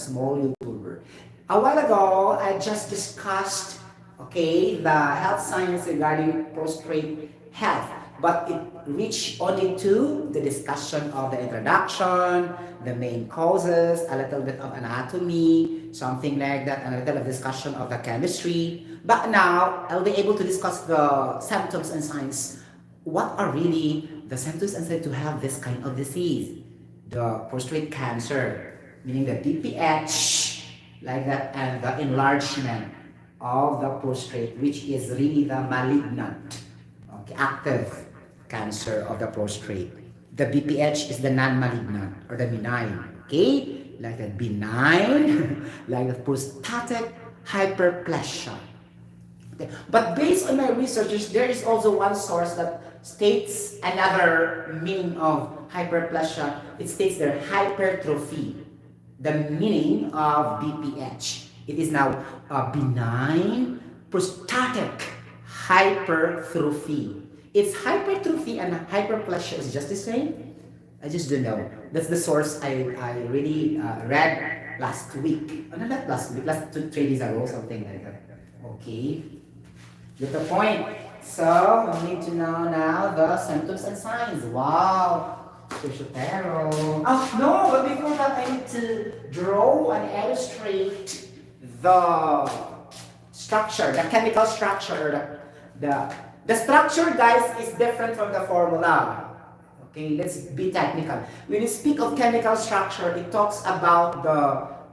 small YouTuber. A while ago, I just discussed, okay, the health science regarding prostrate health, but it reached only to the discussion of the introduction, the main causes, a little bit of anatomy, something like that, and a little bit of discussion of the chemistry. But now, I'll be able to discuss the symptoms and signs. What are really the symptoms and signs to have this kind of disease? The prostate cancer, meaning the DPH, like that, and the enlargement of the prostate, which is really the malignant, okay, active cancer of the prostate. The BPH is the non-malignant or the benign, okay? Like the benign, like the prostatic hyperplasia. Okay. But based on my researches, there is also one source that states another meaning of hyperplasia. It states there hypertrophy, the meaning of BPH. It is now a benign prostatic hypertrophy. It's hypertrophy and hyperplasia is just the same. I just don't know. That's the source I really read last week. Oh, no, not last week, last 3 days ago, something like that. Okay. Get the point. So, we need to know now the symptoms and signs. Wow. Sotero. Oh, no, but before that, I need to draw and illustrate the structure, the chemical structure. The structure, guys, is different from the formula. Okay, let's be technical. When you speak of chemical structure, it talks about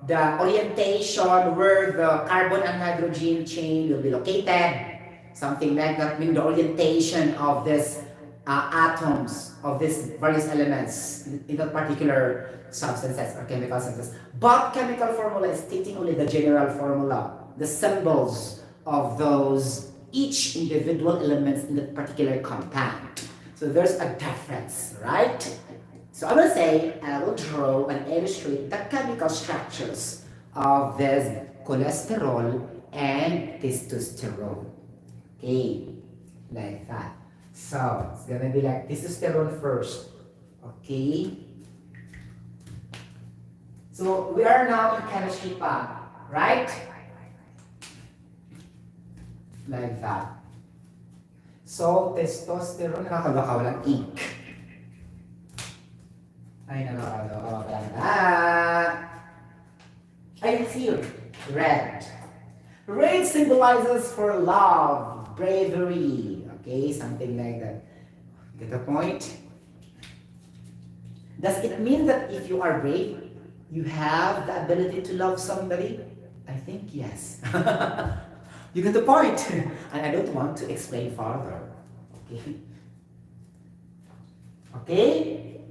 the orientation where the carbon and hydrogen chain will be located. Something like that, meaning the orientation of this atoms of these various elements in that particular substances or chemical substances. But chemical formula is stating only the general formula, the symbols of those each individual elements in that particular compound. So there's a difference, right? So I will say, I will draw and illustrate the chemical structures of this cholesterol and testosterone. Okay, like that. So it's gonna be like testosterone first. Okay. So we are now in chemistry part, right? Like that. So testosterone, nakakagawa walang ink. Ay, nakakagawa pala. I see red. Red symbolizes for love, bravery, okay, something like that. Get the point? Does it mean that if you are brave, you have the ability to love somebody? I think yes. You get the point. And I don't want to explain further. Okay? Okay?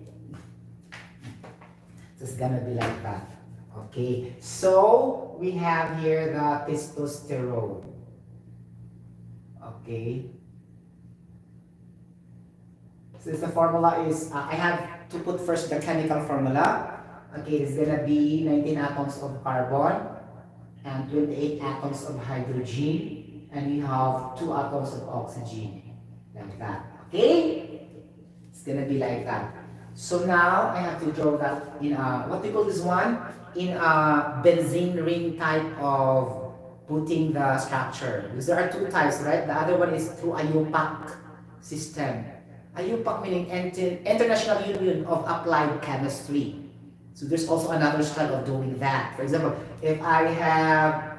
So it's gonna be like that. Okay, so we have here the testosterone. Okay. Since the formula is, I have to put first the chemical formula. Okay, it's gonna be 19 atoms of carbon and 28 atoms of hydrogen, and we have 2 atoms of oxygen, like that. Okay, it's gonna be like that. So now I have to draw that in a, what do you call this one? In a benzene ring type of putting the structure. Because there are 2 types, right? The other one is through a UPAC system. A UPAC meaning International Union of Applied Chemistry. So there's also another style of doing that. For example, if I have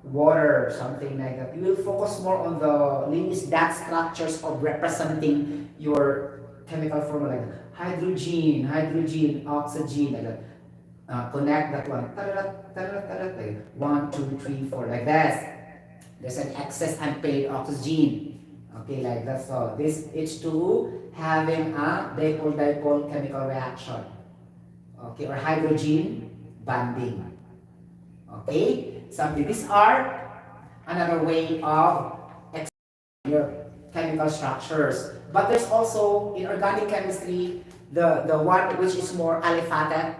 water, something like that, you will focus more on the Lewis dot structures of representing your chemical formula, like hydrogen, oxygen, like that. Connect that one. Like 1, 2, 3, 4, like this. There's an excess unpaid oxygen. Okay, like that. So this H2 having a dipole chemical reaction. Okay, or hydrogen bonding. Okay, so these are another way of explaining your chemical structures. But there's also in organic chemistry the one which is more aliphatic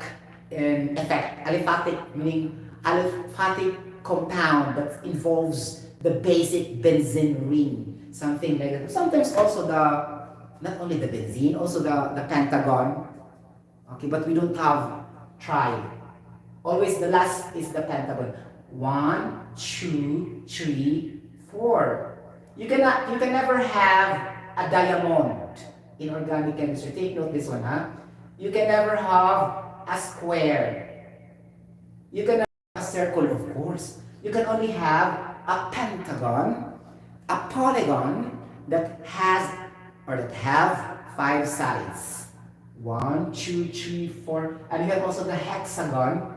in effect. Aliphatic meaning aliphatic compound that involves the basic benzene ring, something like that. Sometimes also not only the benzene, also the pentagon. Okay, but we don't have tri Always the last is the pentagon. 1, 2, 3, 4. You can never have a diamond in organic chemistry. Take note this one, huh? You can never have a square. You can never have a circle, of course. You can only have a pentagon, a polygon that has or that have 5 sides. 1, 2, 3, 4, and you have also the hexagon,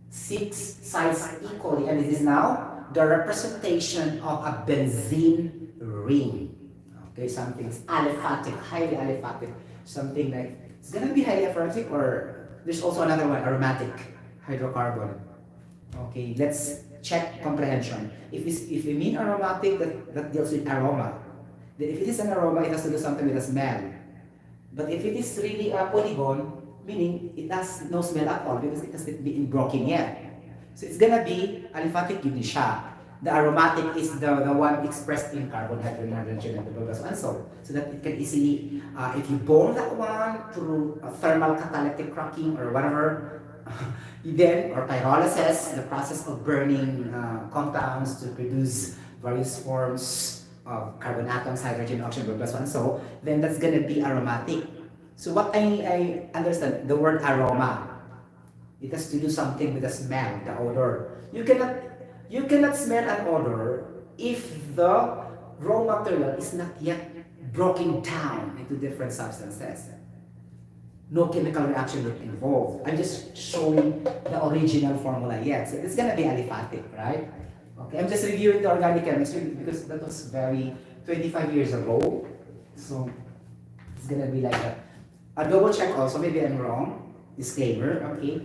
6 sides equally, and this is now the representation of a benzene ring. Okay, something is aliphatic, highly aliphatic, something like, it's gonna be highly aromatic, or there's also another one, aromatic hydrocarbon. Okay, let's check comprehension. If we mean aromatic, that deals with aroma. Then if it is an aroma, it has to do something with the smell. But if it is really a polygon, meaning it has no smell at all because it hasn't been broken yet. So it's gonna be aliphatic, yun siya. The aromatic is the one expressed in carbon, hydrogen, hydrogen, and so that it can easily, if you burn that one through a thermal catalytic cracking or whatever, then, or pyrolysis, the process of burning compounds to produce various forms of carbon atoms, hydrogen, oxygen, and so, then that's gonna be aromatic. So what I understand, the word aroma, it has to do something with the smell, the odor. You cannot smell an odor if the raw material is not yet broken down into different substances. No chemical reaction is involved. I'm just showing the original formula yet. So it's gonna be aliphatic, right? Okay, I'm just reviewing the organic chemistry because that was very 25 years ago. So it's gonna be like that. A double check also, maybe I'm wrong. Disclaimer, okay?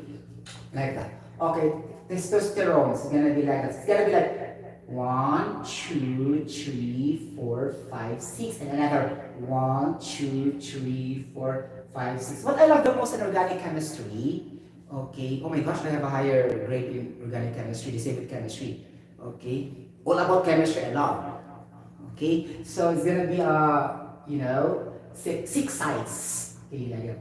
Like that. Okay, testosterone is gonna be like that. It's gonna be like 1, 2, 3, 4, 5, 6, and another 1, 2, 3, 4, 5, 6. What I love the most in organic chemistry, okay, oh my gosh, I have a higher grade in organic chemistry, the same with chemistry, okay, all about chemistry I love, okay, so it's gonna be, you know, six sides, okay, like that,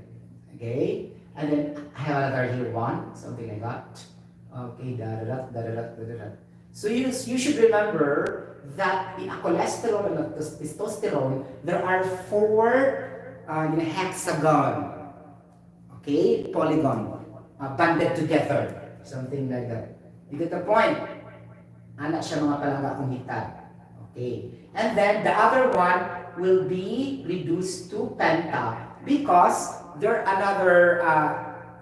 okay, and then I have another here, 1, something like that, okay, da-da-da. So you should remember that in a cholesterol and a testosterone, there are 4 hexagon, okay, polygon, banded together, something like that. You get the point? Anak siya mga palangga kumitad. Okay. And then the other one will be reduced to penta because there another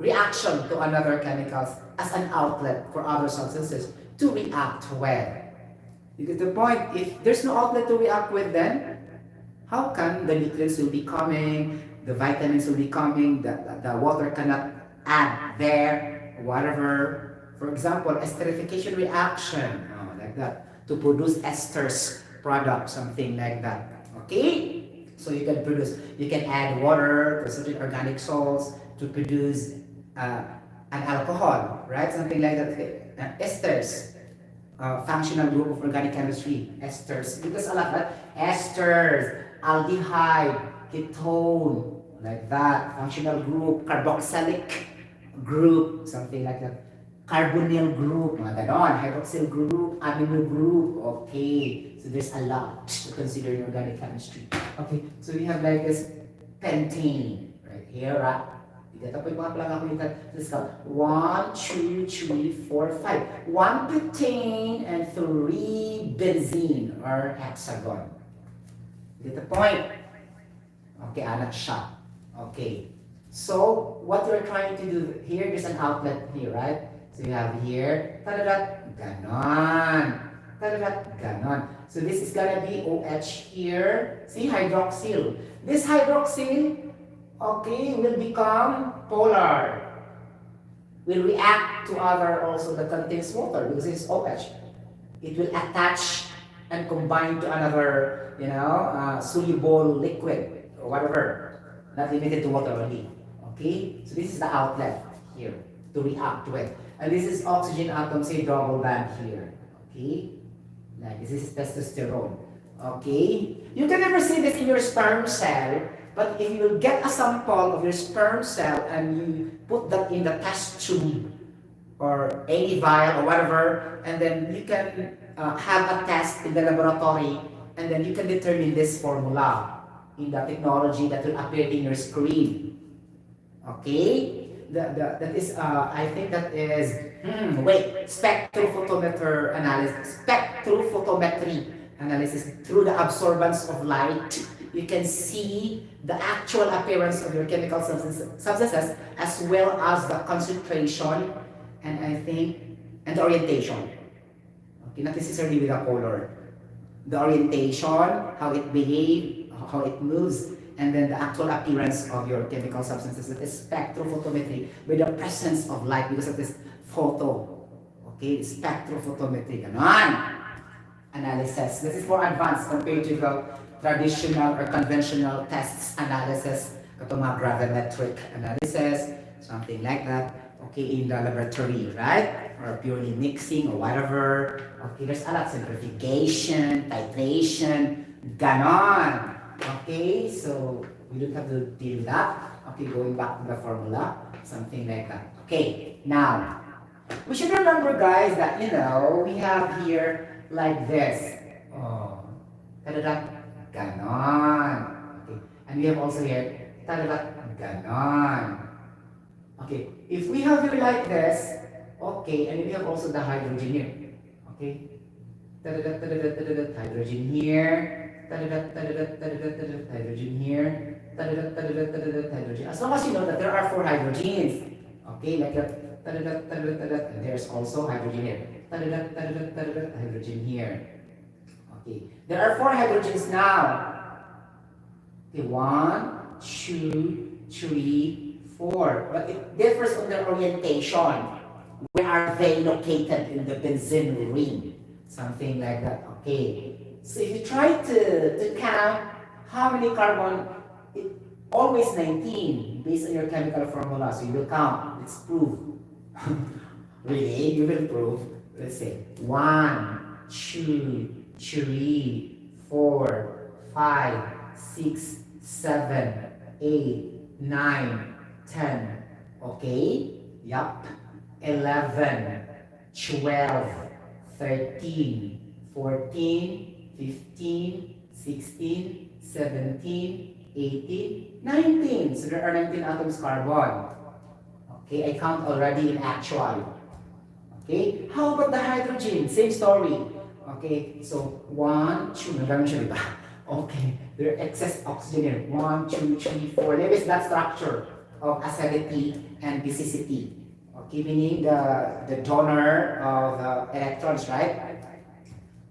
reaction to another chemicals as an outlet for other substances to react with. You get the point? If there's no outlet to react with, then how can the nutrients will be coming, the vitamins will be coming, the water cannot add there, whatever. For example, esterification reaction, like that, to produce esters product, something like that. Okay? So you can add water or certain organic salts to produce an alcohol, right? Something like that. Esters. Functional group of organic chemistry, esters. Because a lot of esters, aldehyde, ketone, like that. Functional group, carboxylic group, something like that. Carbonyl group, mga ganon. Hydroxyl group, amino group. Okay, so there's a lot to consider in organic chemistry. Okay, so we have like this pentane right here, right? Ito po yung mga plaga ko nito. Let's go. 1, 2, 3, 4, 5. 1 pentane and 3 benzene or hexagon. Get the point? Okay, anak siya. Okay. So, what we're trying to do here, there's an outlet here, right? So you have here, tadadat, ganon. Tadadat, ganon. So this is gonna be OH here. See, hydroxyl. This hydroxyl, okay, will become polar. Will react to other also that contains water because it's OH. It will attach and combine to another, soluble liquid or whatever. Not limited to water only. Okay? So this is the outlet here to react with. And this is oxygen atom, say double band here. Okay? Like this is testosterone. Okay? You can never see this in your sperm cell But if you will get a sample of your sperm cell and you put that in the test tube or any vial or whatever, and then you can have a test in the laboratory, and then you can determine this formula in the technology that will appear in your screen. Okay? That is, I think that is, spectrophotometer analysis, spectrophotometry analysis. Through the absorbance of light, you can see the actual appearance of your chemical substances as well as the concentration and and the orientation. Okay, not necessarily with a color. The orientation, how it behaves, how it moves, and then the actual appearance of your chemical substances. That is spectrophotometry with the presence of light because of this photo. Okay, spectrophotometry. Ganon. Analysis. This is more advanced compared to the traditional or conventional tests analysis, ito mga gravimetric analysis, something like that. Okay, in the laboratory, right? Or purely mixing or whatever. Okay, there's a lot of centrifugation, titration, ganon. Okay, so we don't have to deal with that. Okay, going back to the formula, something like that. Okay, now, we should remember, guys, that, we have here like this. Oh, ganon. Okay, and we have also here, ganon. Okay, if we have it like this, okay, and we have also the hydrogen here. Okay, hydrogen here, hydrogen here, hydrogen. As long as you know that there are 4 hydrogens. Okay, like that, and there's also hydrogen here. Hydrogen here. Okay, there are 4 hydrogens now. Okay, 1, 2, 3, 4. But it differs on their orientation. Where are they located in the benzene ring? Something like that. Okay. So if you try to count how many carbon, it always 19 based on your chemical formula. So you will count. Let's prove. Really? You will prove. Let's say 1, 2, 3, 4, 5, 6, 7, 8, 9, 10. Okay? Yup. 11, 12, 13, 14, 15, 16, 17, 18, 19. So there are 19 atoms carbon. Okay, I count already in actual. Okay, how about the hydrogen? Same story. Okay, so 1, 2, nagamit siya, diba? Okay, there are excess oxygen here. 1, 2, 3, 4. There is that structure of acidity and basicity. Okay, meaning the donor of the electrons, right?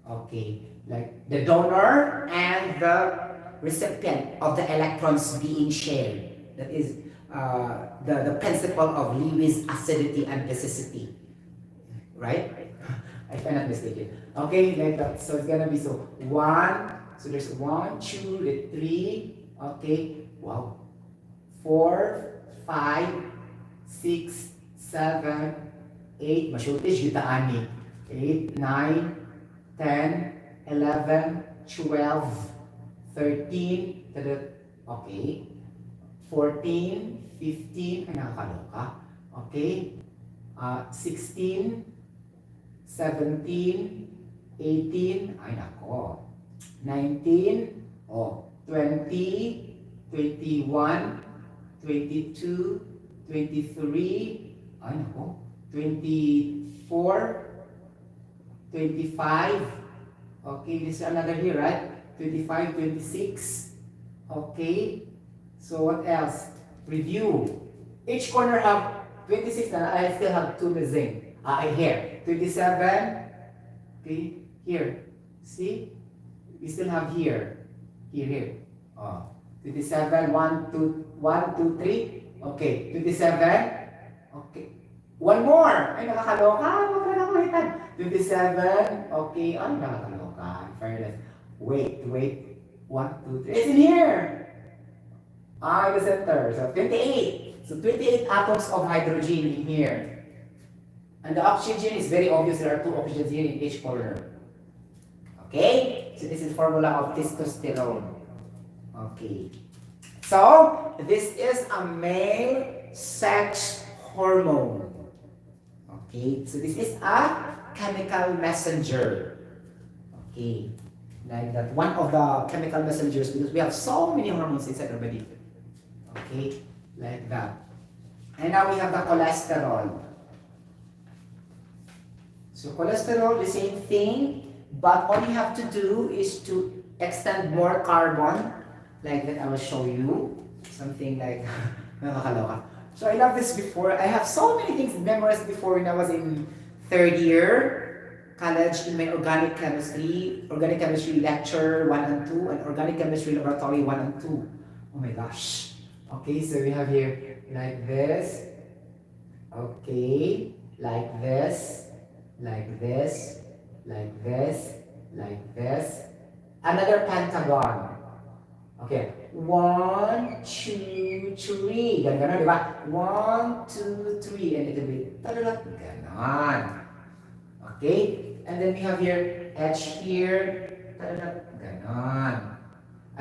Okay, like the donor and the recipient of the electrons being shared. That is the principle of Lewis acidity and basicity, right? If I'm not mistaken. Okay, like that. So it's gonna be so 1. So there's 1, 2, 3. Okay, wow. 4, 5, 6, 7, 8, masyutish kita ani. 8, 9, 10, 11, 12, 13, okay. 14, 15, ay nakakaloka. Okay. 16, 17, 18, ay nako. 19, 20, 21, 22, 23, ay nako, 24, 25, okay, this is another here, right? 25, 26, okay, so what else? Review. Each corner have 26, and I still have 2 missing. Here, 27, okay, here, see? We still have here, here, 27, 1, 2, 3, okay, 27, okay, one more, ay nakakaloka, wag na ako hitan, 27, okay, ay nakakaloka, in fairness, wait, 1, 2, 3, it's in here, the center, so 28, so 28 atoms of hydrogen in here, and the oxygen is very obvious, there are 2 oxygens here in each corner. Okay, so this is the formula of testosterone. Okay, So, this is a male sex hormone. Okay, so this is a chemical messenger. Okay, like that. One of the chemical messengers, because we have so many hormones inside our body. Okay, like that. And now we have the cholesterol. So cholesterol, the same thing, but all you have to do is to extend more carbon, like that I will show you. Something like, nakakaloka. So I love this before. I have so many things memorized before when I was in third year college in my organic chemistry lecture 1 and 2, and organic chemistry laboratory 1 and 2. Oh my gosh. Okay, so we have here like this. Okay, like this, like this, like this, like this. Another pentagon. Okay, 1, 2, 3. Ganon, di ba? 1, 2, 3. And it will be ganon. Okay, and then we have here H here. Ganon.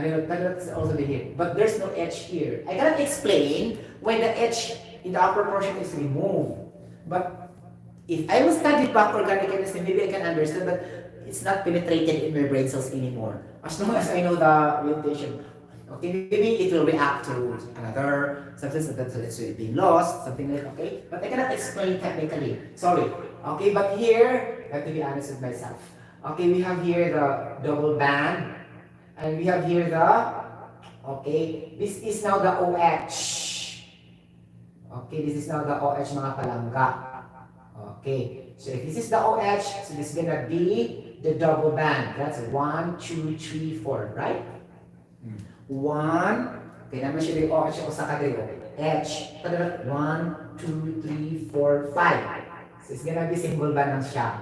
I mean, is also be here, but there's no H here. I cannot explain why the H in the upper portion is removed. But if I will study back organic chemistry, maybe I can understand that it's not penetrated in my brain cells anymore. As long as I know the orientation. Okay, maybe it will react to another substance that will be lost, something like that, okay? But I cannot explain technically. Sorry. Okay, but here, I have to be honest with myself. Okay, we have here the double band. And we have here the, okay, this is now the OH. Okay, this is now the OH mga palangga. Okay, so if this is the OH, so this is gonna be the double band. That's 1, 2, 3, 4, right? 1, okay, naman siya yung OH o sa kadrio. H, 1, 2, 3, 4, 5. So it's gonna be single band lang siya.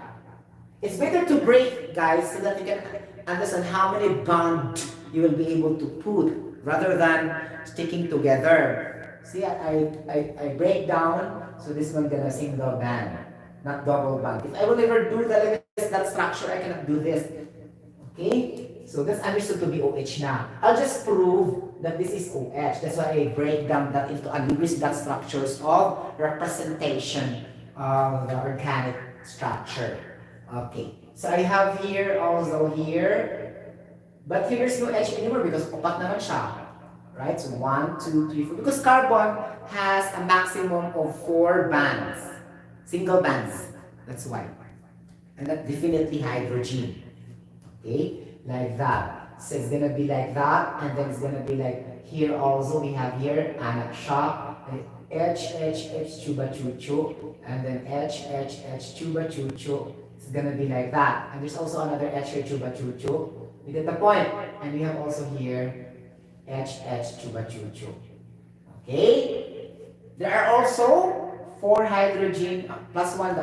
It's better to break, guys, so that you can understand how many bonds you will be able to put rather than sticking together. See, I break down, so this one gonna single band, not double band. If I will ever do that structure, I cannot do this. Okay? So that's understood to be OH now. I'll just prove that this is OH. That's why I break down that into algebraic dot structures of representation of the organic structure. Okay. So I have here also here, but here there's no H anymore because upat naman siya. Right? So 1, 2, 3, 4. Because carbon has a maximum of 4 bands. Single bands. That's why. And that's definitely hydrogen. Okay? Like that. So it's gonna be like that, and then it's gonna be like here also we have here anak siya. H, H, H, chuba, chu, chu. And then H, H, H, chuba, chu, chu. It's gonna be like that. And there's also another H here, chuba, chu, chu. You get the point. And we have also here H, H, chuba, chu, chu. Okay? There are also 4 hydrogen plus 1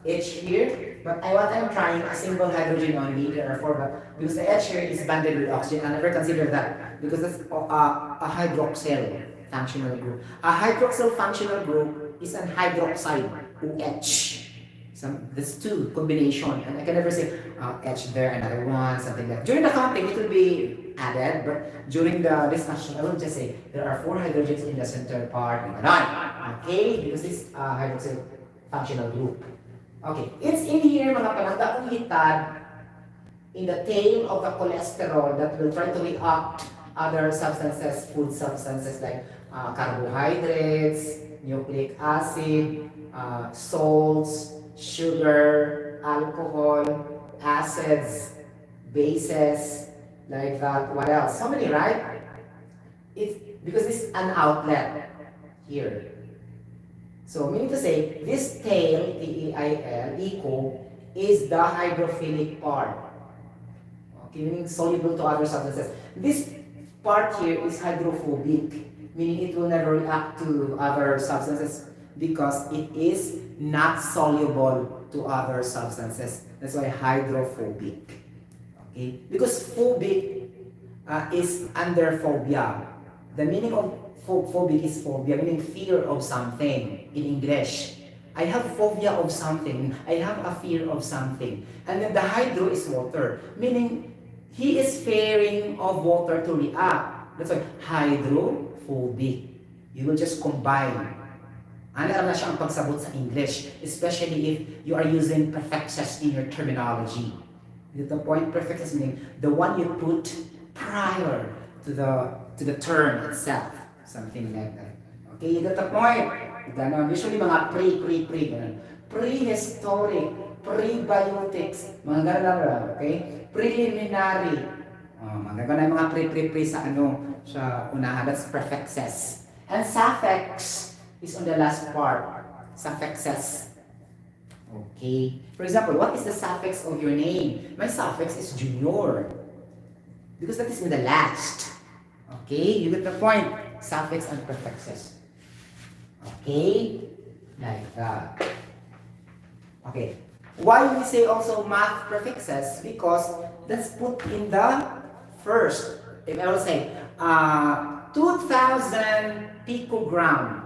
H here. But I'm trying a single hydrogen only. There are 4, but because the H here is bonded with oxygen, I never consider that because that's a hydroxyl functional group. A hydroxyl functional group is an hydroxide, OH. That's 2 combination, and I can never say H there, another one, something like that. During the counting, it will be added, but during the discussion, I will just say there are 4 hydrogens in the center part. Okay, because this hydroxyl functional group. Okay, it's in here mga palangga kung hitad in the tail of the cholesterol that will try to react other substances, food substances like carbohydrates, nucleic acid, salts, sugar, alcohol, acids, bases, like that. What else? So many, right? It's because this is an outlet here. So, meaning to say, this tail, T-E-I-L, eco, is the hydrophilic part. Okay, meaning soluble to other substances. This part here is hydrophobic, meaning it will never react to other substances because it is not soluble to other substances. That's why hydrophobic. Okay, because phobic is under phobia. The meaning of phobic is phobia, meaning fear of something in English. I have phobia of something. I have a fear of something. And then the hydro is water, meaning he is fearing of water to react. That's why hydrophobic. You will just combine. Ano na siya ang pagsabot sa English, especially if you are using prefixes in your terminology. The point prefixes meaning the one you put prior to the term itself, something like that. Okay, you get the point. Usually mga prehistoric, prebiotics, mga ganun lang, okay? Preliminary, mga ganun mga pre sa sa unahan, that's prefixes. And suffix is on the last part, suffixes. Okay. For example, what is the suffix of your name? My suffix is junior. Because that is in the last. Okay, you get the point. Suffix and prefixes. Okay? Like that. Okay. Why we say also math prefixes? Because that's put in the first. If I will say, 2,000 picogram.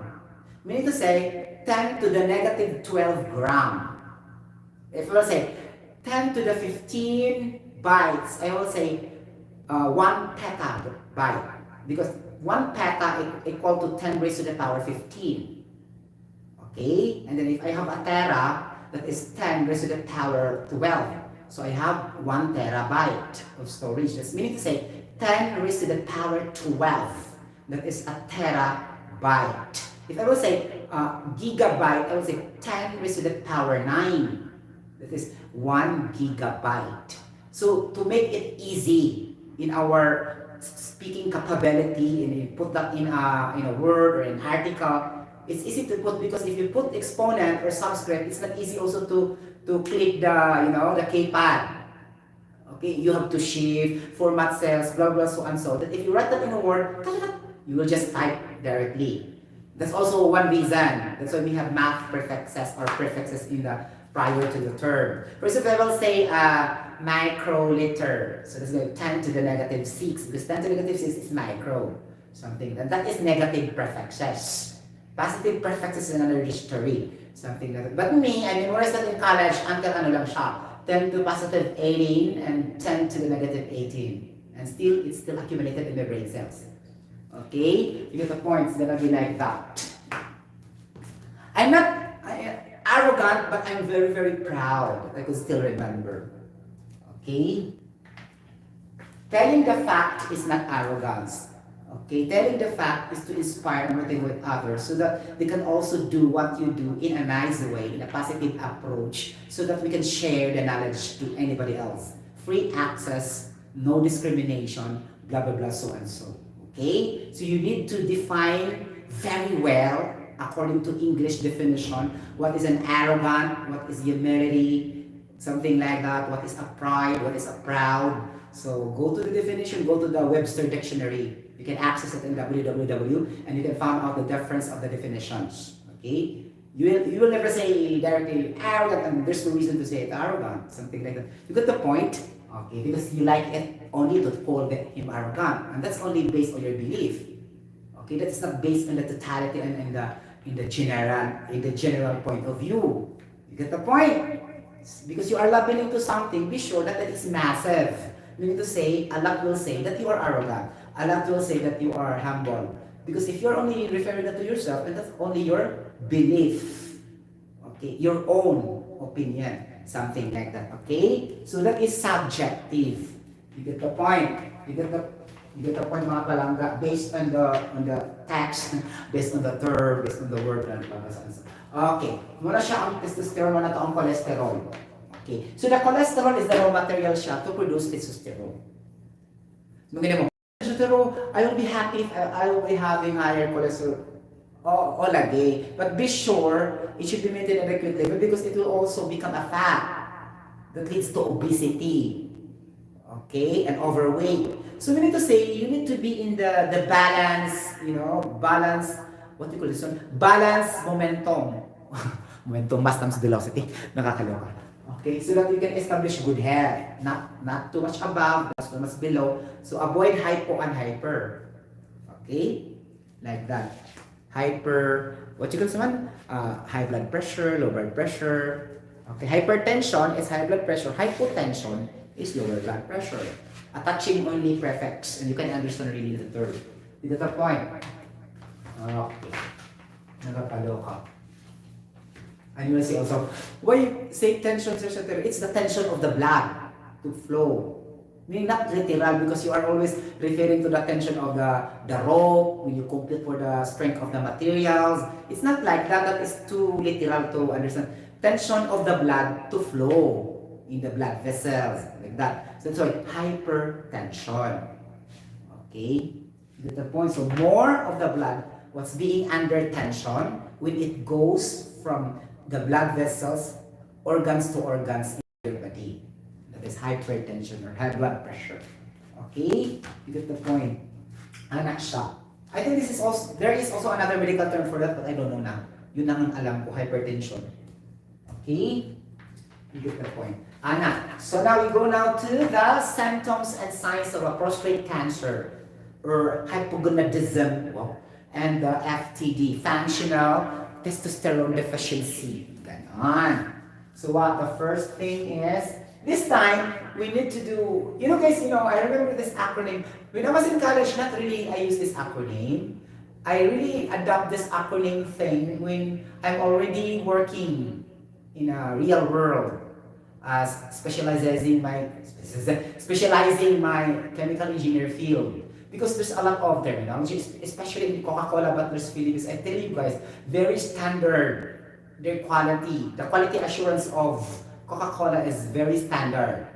Meaning to say 10 to the negative 12 gram. If I will say 10 to the 15 bytes, I will say 1 petabyte. Because 1 peta equal to 10 raised to the power 15. Okay? And then if I have a tera, that is 10 raised to the power 12. So I have 1 terabyte of storage. That's meaning to say 10 raised to the power 12. That is a terabyte. If I will say gigabyte, I will say 10 raised to the power 9. That is 1 gigabyte. So to make it easy in our speaking capability, and put that in a word or an article, it's easy to put because if you put exponent or subscript, it's not easy also to click the keypad. Okay, you have to shift, format cells, blah blah, so and so. That if you write that in a word, you will just type directly. That's also one reason. That's why we have math prefixes or prefixes in the prior to the term. For example, I will say microliter. So this is like 10 to the negative 6 because 10 to the negative 6 is micro. Something that is negative prefixes. Positive prefixes is another history. Something like that. But me, I memorized that in college until lang siya. 10 to positive 18 and 10 to the negative 18. And still, it's still accumulated in the brain cells. Okay? You get the point. It's gonna be like that. I'm not arrogant, but I'm very, very proud. I could still remember. Okay? Telling the fact is not arrogance. Okay? Telling the fact is to inspire and motivate with others so that they can also do what you do in a nice way, in a positive approach, so that we can share the knowledge to anybody else. Free access, no discrimination, blah, blah, blah, so and so. Okay? So you need to define very well, according to English definition, what is an arrogant, what is humility, something like that, what is a pride, what is a proud. So go to the definition, go to the Webster Dictionary. You can access it in www and you can find out the difference of the definitions. Okay? You will never say directly arrogant, and there's no reason to say it arrogant, something like that. You get the point? Okay, because you like it only to call him arrogant, and that's only based on your belief. Okay, that's not based on the totality and in the general point of view. You get the point? Because you are labeling to something, be sure that it is massive. Meaning to say, a lot will say that you are arrogant. A lot will say that you are humble. Because if you're only referring that to yourself, and that's only your belief. Okay, your own opinion. Something like that. Okay? So that is subjective. You get the point? You get the point, mga palangga, based on the text, based on the term, based on the word, and okay. Muna siya ang testosterone, muna to ang cholesterol. Okay. So the cholesterol is the raw material siya to produce testosterone. Maganda mo, testosterone, I will be happy if I will be having higher cholesterol. Oh, lagi. But be sure, it should be maintained at adequate level because it will also become a fat that leads to obesity. Okay? And overweight. So we need to say, you need to be in the balance, balance, what do you call this one? Balance momentum. Momentum mass times velocity. Nakakaloka. Okay? So that you can establish good health. Not too much above, not too much below. So avoid hypo and hyper. Okay? Like that. Hyper, what you call someone? High blood pressure, low blood pressure. Okay, hypertension is high blood pressure. Hypotension is lower blood pressure. Attaching only prefix, and you can understand really the term. Is that the point? Okay. Nakapaloka. And you will see also, why you say tension, Sir Sotero? It's the tension of the blood to flow. Meaning not literal, because you are always referring to the tension of the rope when you compete for the strength of the materials. It's not like that. That is too literal to understand. Tension of the blood to flow in the blood vessels, like that. So that's why hypertension. Okay? Get the point? So more of the blood, what's being under tension, when it goes from the blood vessels, organs to organs in your body. That is hypertension or high blood pressure. Okay? You get the point. Anak shock. I think this is also, there is also another medical term for that, but I don't know now. Yun ang alam ko, hypertension. Okay? You get the point. Anak. So now we go now to the symptoms and signs of a prostate cancer or hypogonadism and the FTD, functional testosterone deficiency. Ganon. So what the first thing is, this time, we need to do, guys, I remember this acronym. When I was in college, not really I use this acronym. I really adopt this acronym thing when I'm already working in a real world as specializing my chemical engineer field. Because there's a lot of them, especially in Coca-Cola, Butler's Philippines. I tell you guys, very standard, their quality. The quality assurance of Coca-Cola is very standard.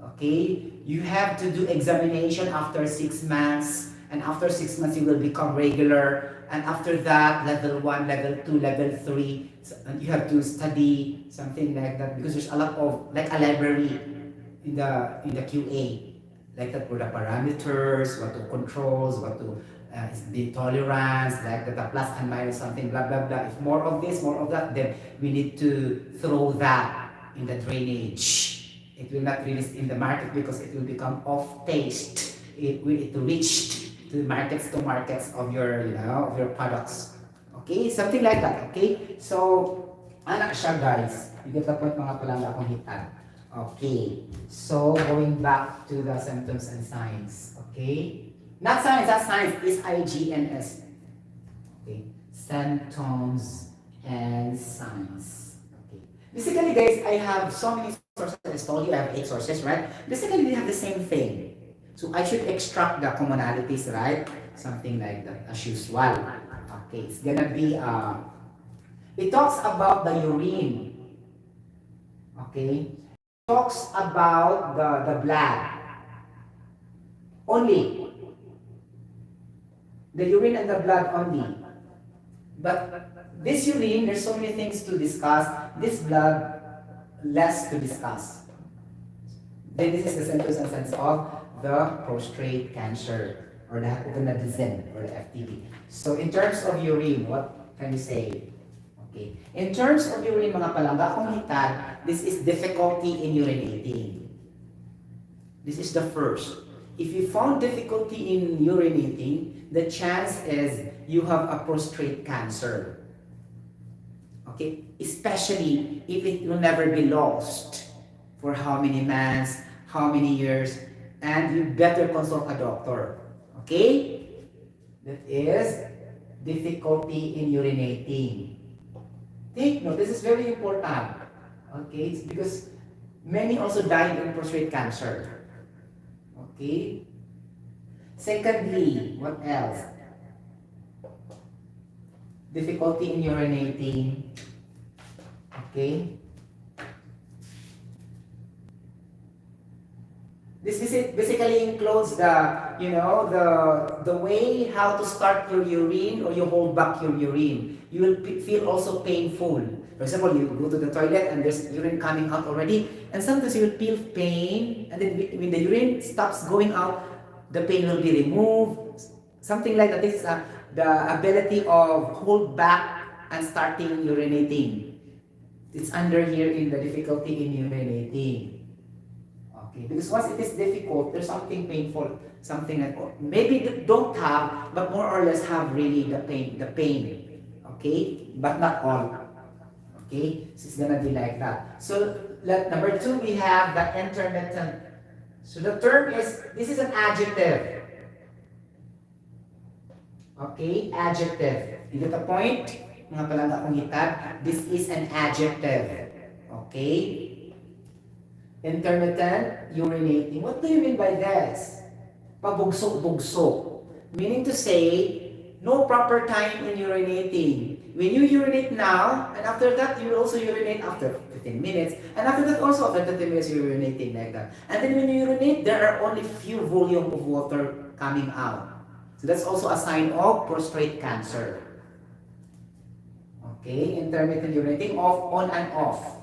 Okay? You have to do examination after 6 months, and after 6 months you will become regular, and after that, level 1, level 2, level 3, and you have to study something like that, because there's a lot of, like a library in the QA. Like that for the parameters, what to controls, what to the tolerance, like the plus and minus something, blah blah blah. If more of this, more of that, then we need to throw that in the drainage. It will not release in the market because it will become off taste. It reached to markets of your of your products. Okay, something like that. Okay, so anak siya guys. You get the point mga palangga akong hitan. Okay, so going back to the symptoms and signs, okay? Not signs, that's signs, it's IGNS. Okay, symptoms and signs. Okay. Basically guys, I have so many sources, I told you I have 8 sources, right? Basically they have the same thing. So I should extract the commonalities, right? Something like that, as usual. Okay, it's gonna be, it talks about the urine. Okay? Talks about the blood only, the urine and the blood only. But this urine, there's so many things to discuss. This blood, less to discuss. Then this is the symptoms and signs of the prostate cancer or the hypogonadism or the FTD. So in terms of urine, what can you say? Okay. In terms of urine, mga palangga, kung hitad, this is difficulty in urinating. This is the first. If you found difficulty in urinating, the chance is you have a prostate cancer. Okay? Especially if it will never be lost for how many months, how many years, and you better consult a doctor. Okay? That is difficulty in urinating. Take note, this is very important. Okay, it's because many also died in prostate cancer. Okay. Secondly, what else? Difficulty in urinating. Okay. This basically includes the way how to start your urine or you hold back your urine. You will feel also painful. For example, you go to the toilet and there's urine coming out already, and sometimes you will feel pain, and then when the urine stops going out, the pain will be removed. Something like that. This is the ability of hold back and starting urinating. It's under here in the difficulty in urinating. Okay, because once it is difficult, there's something painful, something that maybe don't have, but more or less have really the pain. Okay, but not all. Okay, so it's gonna be like that. So number 2, we have the intermittent So the term is, this is an adjective. Okay, adjective. You get the point? Mga palangga kong hitag, this is an adjective. Okay? Intermittent urinating. What do you mean by this? Pabugso-bugso. Meaning to say, no proper time in urinating. When you urinate now, and after that, you will also urinate after 15 minutes. And after that also, after 30 minutes, you're urinating like that. And then when you urinate, there are only few volume of water coming out. So that's also a sign of prostate cancer. Okay, intermittent urinating, off, on and off.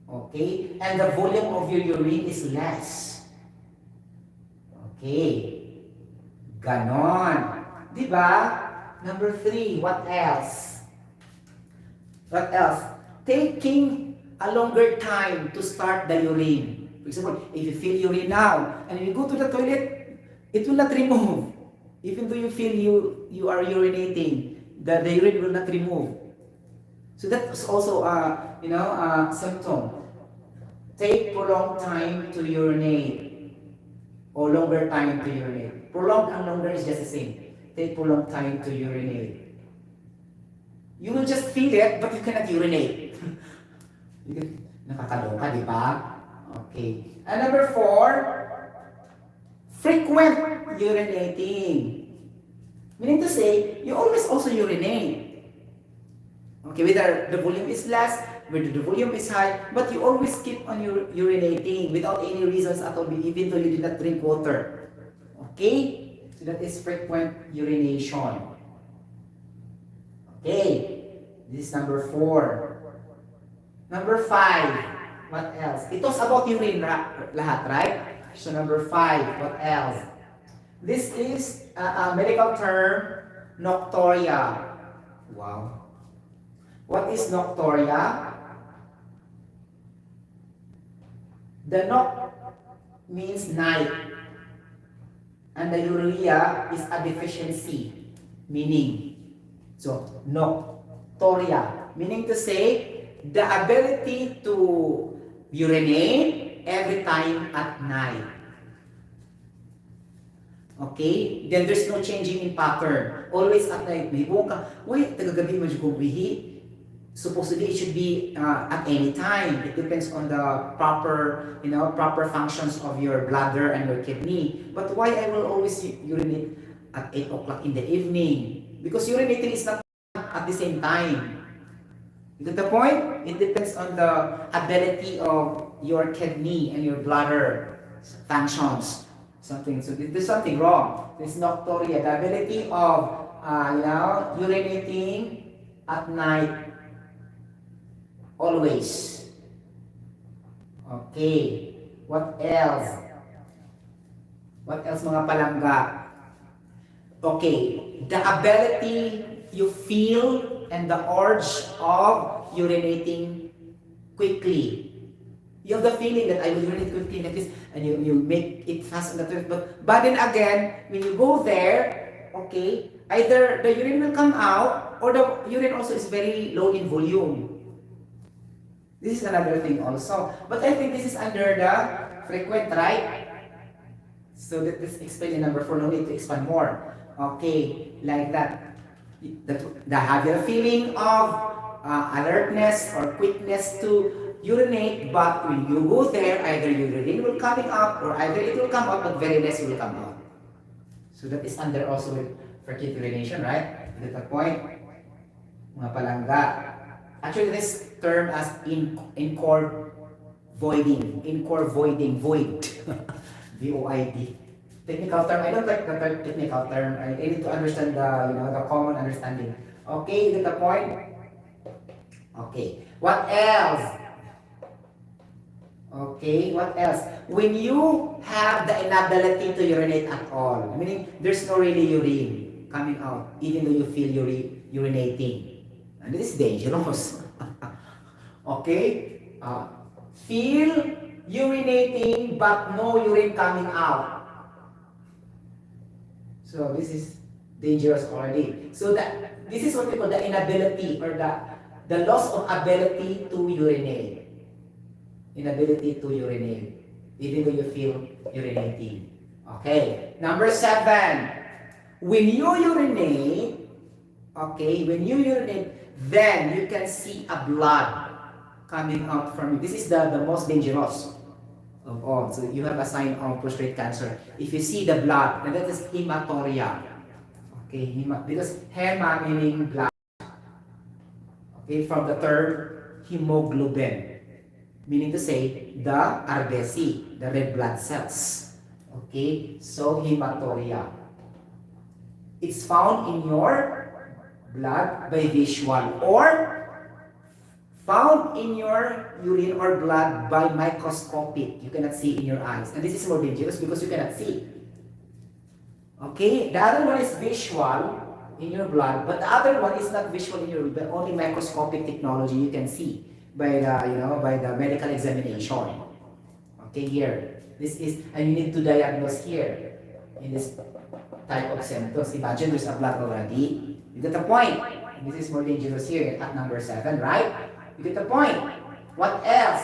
Okay, and the volume of your urine is less. Okay, ganon. Diba? Number 3, what else? What else? Taking a longer time to start the urine. For example, if you feel urine now, and you go to the toilet, it will not remove. Even though you feel you are urinating, the urine will not remove. So that's also a symptom. Take prolonged time to urinate, or longer time to urinate. Prolonged and longer is just the same. Take prolonged time to urinate. You will just feel it, but you cannot urinate. Nakakaloka, di ba? Okay. And number 4, frequent urinating. Meaning to say, you always also urinate. Okay, whether the volume is less, whether the volume is high, but you always keep on urinating without any reasons at all, even though you did not drink water. Okay? So that is frequent urination. Okay, this is number 4. Number 5, what else? It was about urine lahat, right? So number 5, what else? This is a medical term, Nocturia. Wow. What is Nocturia? The noc means night. And the urea is a deficiency, meaning. So, Nocturia, meaning to say, the ability to urinate every time at night. Okay? Then there's no changing in pattern. Always at night. May buong ka, wait, tagagabi mo dyan kumihi. Supposedly it should be at any time. It depends on the proper functions of your bladder and your kidney. But why I will always urinate at 8 o'clock in the evening? Because urinating is not at the same time. You get the point? It depends on the ability of your kidney and your bladder functions. So there's something wrong. There's Nocturia, the ability of urinating at night. Always. Okay. What else? What else mga palangga? Okay. The ability you feel and the urge of urinating quickly. You have the feeling that I will urinate quickly like this, and you make it fast on the toilet. But then again, when you go there, okay, either the urine will come out or the urine also is very low in volume. This is another thing also. But I think this is under the frequent, right? So let's explain the number 4. No need to expand more. Okay, like that. Have your feeling of alertness or quickness to urinate, but when you go there, either your urine will coming up or either it will come out, but very less will come out. So that is under also with frequent urination, right? Is that the point? Mga palangga. Actually, this term as Engr voiding, void, V-O-I-D. Technical term. I don't like the technical term. I need to understand the common understanding. Okay, you get the point? Okay. What else? Okay, what else? When you have the inability to urinate at all, meaning there's no really urine coming out, even though you feel urinating. And this is dangerous. Okay? Feel urinating but no urine coming out. So this is dangerous already. So this is what we call the inability or the loss of ability to urinate. Inability to urinate. even though you feel urinating. Okay, number 7. When you urinate, then you can see a blood coming out from you. This is the most dangerous of all. So you have a sign of prostate cancer. If you see the blood, and that is hematuria. Okay, because hema meaning blood. Okay, from the term hemoglobin, meaning to say the RBC, the red blood cells. Okay, so hematuria. It's found in your blood by visual or found in your urine or blood by microscopic. You cannot see in your eyes. And this is more dangerous because you cannot see. Okay, the other one is visual in your blood, but the other one is not visual in your blood, but only microscopic technology you can see by the by the medical examination. Okay, here. This is, and you need to diagnose here in this type of symptoms. Imagine there's a blood already. You get the point. And this is more dangerous here at number 7, right? You get the point. What else?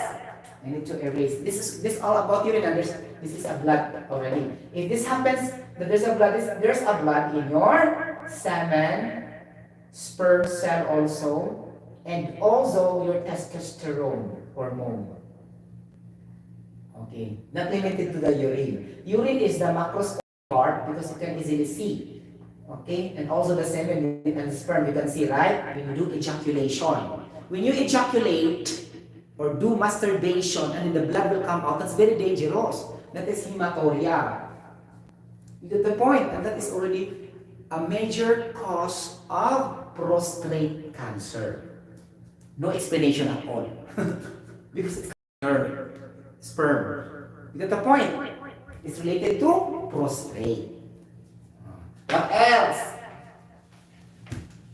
I need to erase. This is all about urine. And this is a blood already. If this happens, that there's a blood in your semen, sperm cell also, and also your testosterone hormone. Okay, not limited to the urine. Urine is the macroscopic part because you can easily see. Okay, and also the semen and the sperm you can see, right? When you do ejaculation. When you ejaculate or do masturbation and then the blood will come out, that's very dangerous. That is hematuria. You get the point, and that is already a major cause of prostate cancer. No explanation at all. Because it's your sperm. You get the point? It's related to prostate. What else?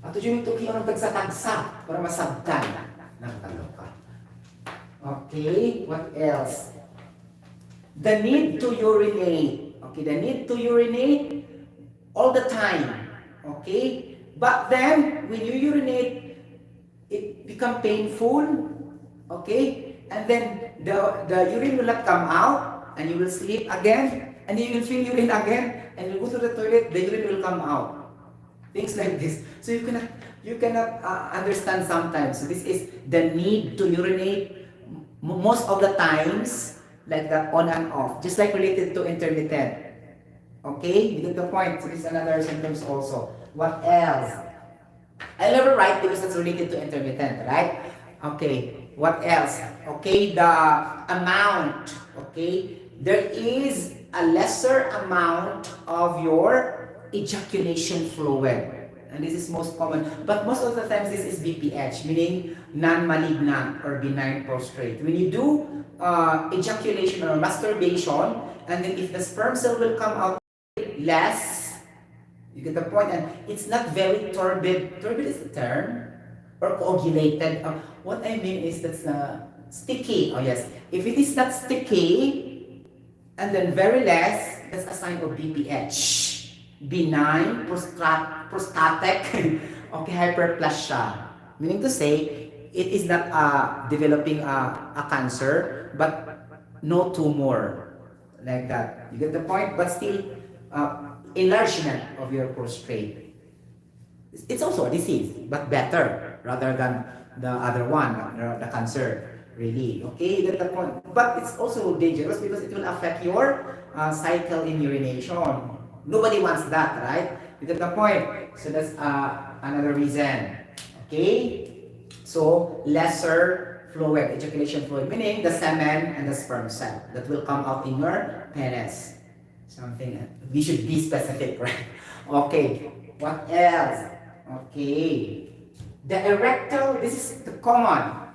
Ato yung ito kiyong tagsa-tagsa para masabtan ng kaloka. Okay, what else? The need to urinate. Okay, the need to urinate all the time. Okay? But then, when you urinate, it becomes painful. Okay? And then, the urine will not come out, and you will sleep again, and you will feel urine again, and you go to the toilet, the urine will come out. Things like this. So you cannot understand sometimes. So this is the need to urinate most of the times, like that, on and off, just like related to intermittent. Okay, you get the point. So this is another symptoms also. What else? I never write because it's related to intermittent, right? Okay, what else? Okay, the amount. Okay, there is a lesser amount of your ejaculation fluid. And this is most common. But most of the times this is BPH, meaning non-malignant or benign prostate. When you do ejaculation or masturbation, and then if the sperm cell will come out less, you get the point, and it's not very turbid. Turbid is the term, or coagulated. What I mean is that's sticky. Oh yes, if it is not sticky, and then very less, that's a sign of BPH. Benign prostatic okay, hyperplasia, meaning to say it is not developing a cancer, but no tumor, like that. You get the point? But still enlargement of your prostate. It's also a disease, but better rather than the other one, the cancer. Really, okay, you get the point. But it's also dangerous because it will affect your cycle in urination. Nobody wants that, right? You get the point. So that's another reason. Okay? So lesser fluid, ejaculation fluid, meaning the semen and the sperm cell that will come out in your penis. Something, we should be specific, right? Okay. What else? Okay. The erectile, this is the common.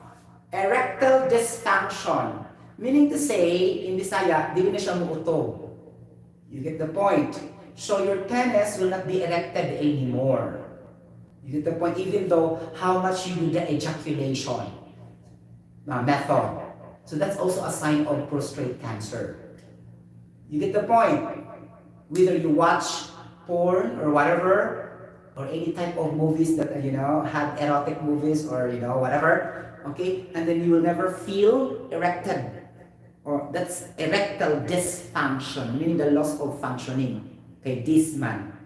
Erectile dysfunction. Meaning to say, in Bisaya, di na siya muutog. You get the point. So your penis will not be erected anymore. You get the point, even though how much you do the ejaculation method. So that's also a sign of prostate cancer. You get the point. Whether you watch porn or whatever, or any type of movies that have erotic movies or whatever, okay, and then you will never feel erected or that's erectile dysfunction, meaning the loss of functioning. Okay, this man.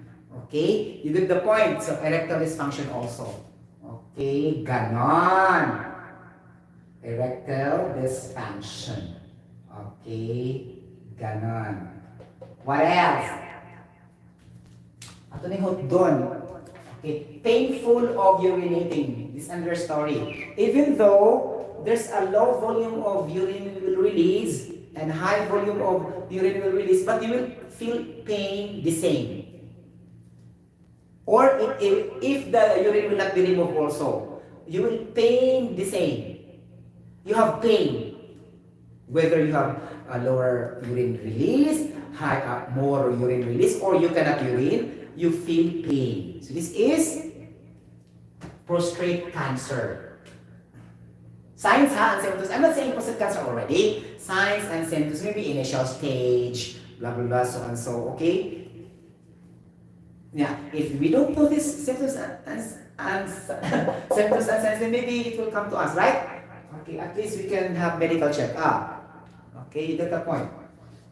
Okay, you get the point. So erectile dysfunction also. Okay, ganon. Erectile dysfunction. Okay, ganon. What else? Ato na yung doon. Okay, painful of urinating. This is another story. Even though there's a low volume of urine will release and high volume of urine will release, but you will feel pain the same. Or if the urine will not be removed also, you will pain the same. You have pain. Whether you have a lower urine release, more urine release, or you cannot urine, you feel pain. So this is prostate cancer. Signs and symptoms. I'm not saying prostate cancer already. Signs and symptoms, maybe initial stage, blah blah blah, so and so. Okay. Yeah. If we don't know these symptoms and symptoms and signs, then maybe it will come to us, right? Okay. At least we can have medical check-up. Okay, you get the point.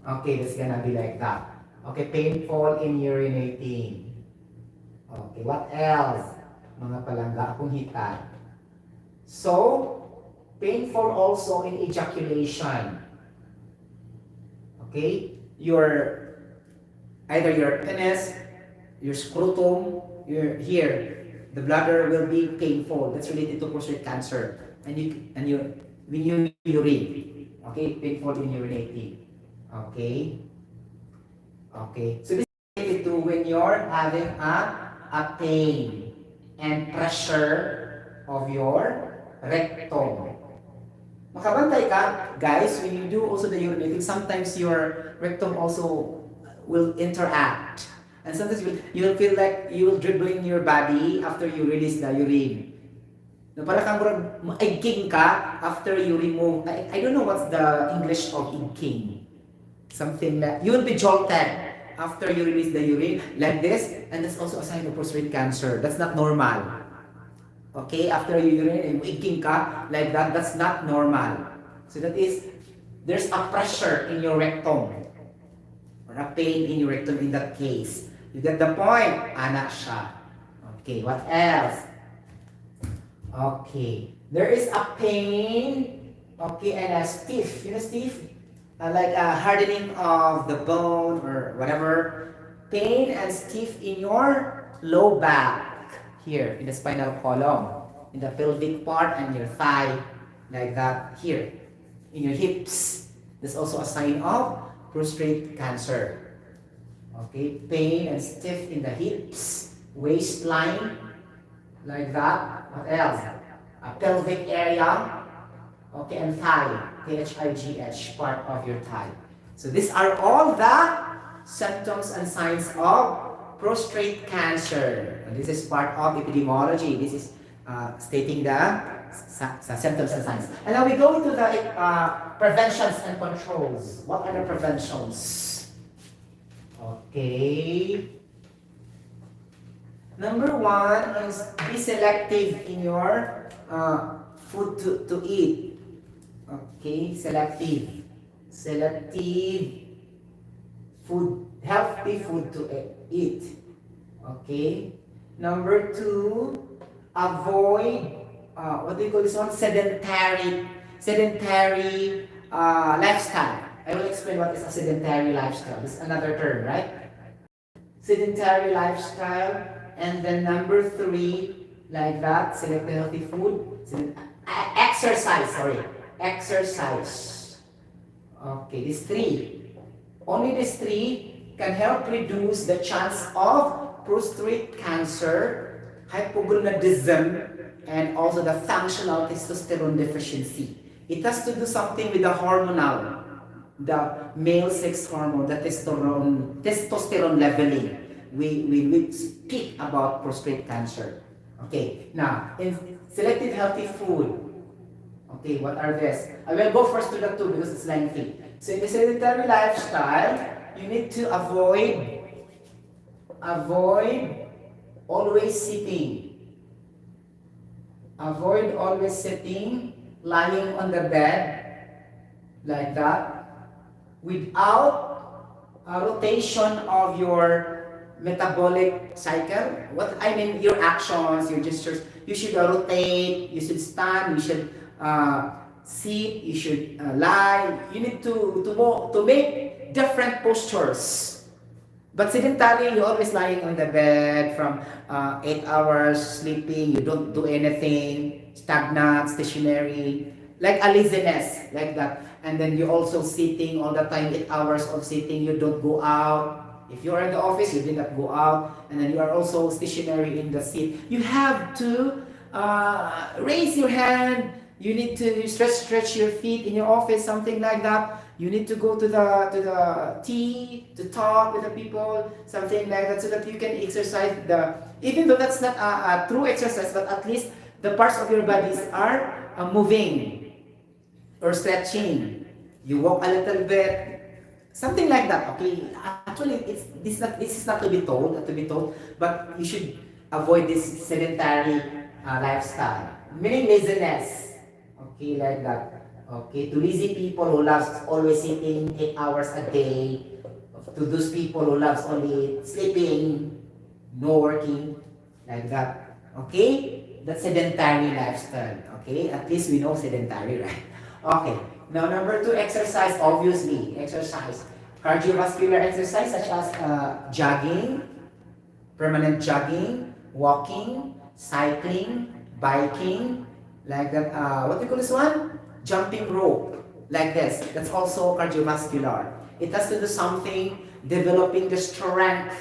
Okay, it's gonna be like that. Okay, painful in urinating. Okay, what else? Mga palangga akong hitan. So, painful also in ejaculation. Okay, either your penis, your scrotum, here, the bladder will be painful. That's related to prostate cancer. And when you urine. Okay, painful in urinating. Okay. Okay. So this is related to when you're having a pain and pressure of your rectum. Makabantay ka, guys, when you do also the urinating, sometimes your rectum also will interact. And sometimes you will feel like you will dribbling your body after you release the urine. No, para kang maigking ka after you remove, I don't know what's the English of igking. Something like, you will be jolted after you release the urine, like this, and that's also a sign of prostate cancer. That's not normal. Okay, after you urinate and igking ka, like that, that's not normal. So that is, there's a pressure in your rectum, or a pain in your rectum in that case. You get the point? Anak siya. Okay, what else? Okay, there is a pain, okay, and a stiff, you know stiff? Like a hardening of the bone or whatever. Pain and stiff in your low back, here, in the spinal column, in the pelvic part and your thigh, like that, here, in your hips. That's also a sign of prostate cancer. Okay, pain and stiff in the hips, waistline, like that. What else? A pelvic area. Okay, and thigh. T-H-I-G-H, part of your thigh. So these are all the symptoms and signs of prostate cancer. And this is part of epidemiology. This is stating the symptoms and signs. And now we go into the preventions and controls. What are the preventions? Okay. Number one is be selective in your food to eat. Okay, selective food, healthy food to eat. Okay. Number two, avoid what do you call this one? Sedentary lifestyle. I will explain what is a sedentary lifestyle. This is another term, right? Sedentary lifestyle. And then number three, like that, select the healthy food. Exercise. Okay, these three. Only these three can help reduce the chance of prostate cancer, hypogonadism, and also the functional testosterone deficiency. It has to do something with the hormonal, the male sex hormone, the testosterone leveling. We speak about prostate cancer. Okay, now in selective healthy food. Okay, what are these? I will go first to the two because it's lengthy. So in the sedentary lifestyle, you need to avoid always sitting. Avoid always sitting, lying on the bed like that. without a rotation of your metabolic cycle. What I mean, your actions, your gestures, you should rotate, you should stand, you should sit, you should lie. You need to make different postures. But sedentary, you're always lying on the bed from 8 hours sleeping, you don't do anything, stagnant, stationary, like a laziness, like that. And then you're also sitting all the time, 8 hours of sitting, you don't go out. If you're in the office, you did not go out, and then you are also stationary in the seat. You have to raise your hand. You need to stretch your feet in your office, something like that. You need to go to the tea to talk with the people, something like that, so that you can exercise even though that's not a true exercise, but at least the parts of your bodies are moving or stretching. You walk a little bit, something like that. Okay, actually, this is not to be told, but you should avoid this sedentary lifestyle, meaning laziness. Okay, like that. Okay, to lazy people who loves always sitting 8 hours a day, to those people who loves only sleeping, no working, like that. Okay, that's sedentary lifestyle. Okay, at least we know sedentary, right? Okay, now number 2, exercise. Obviously, exercise. Cardiovascular exercise such as jogging, permanent jogging, walking, cycling, biking, like that. What do you call this one? Jumping rope, like this. That's also cardiovascular. It has to do something developing the strength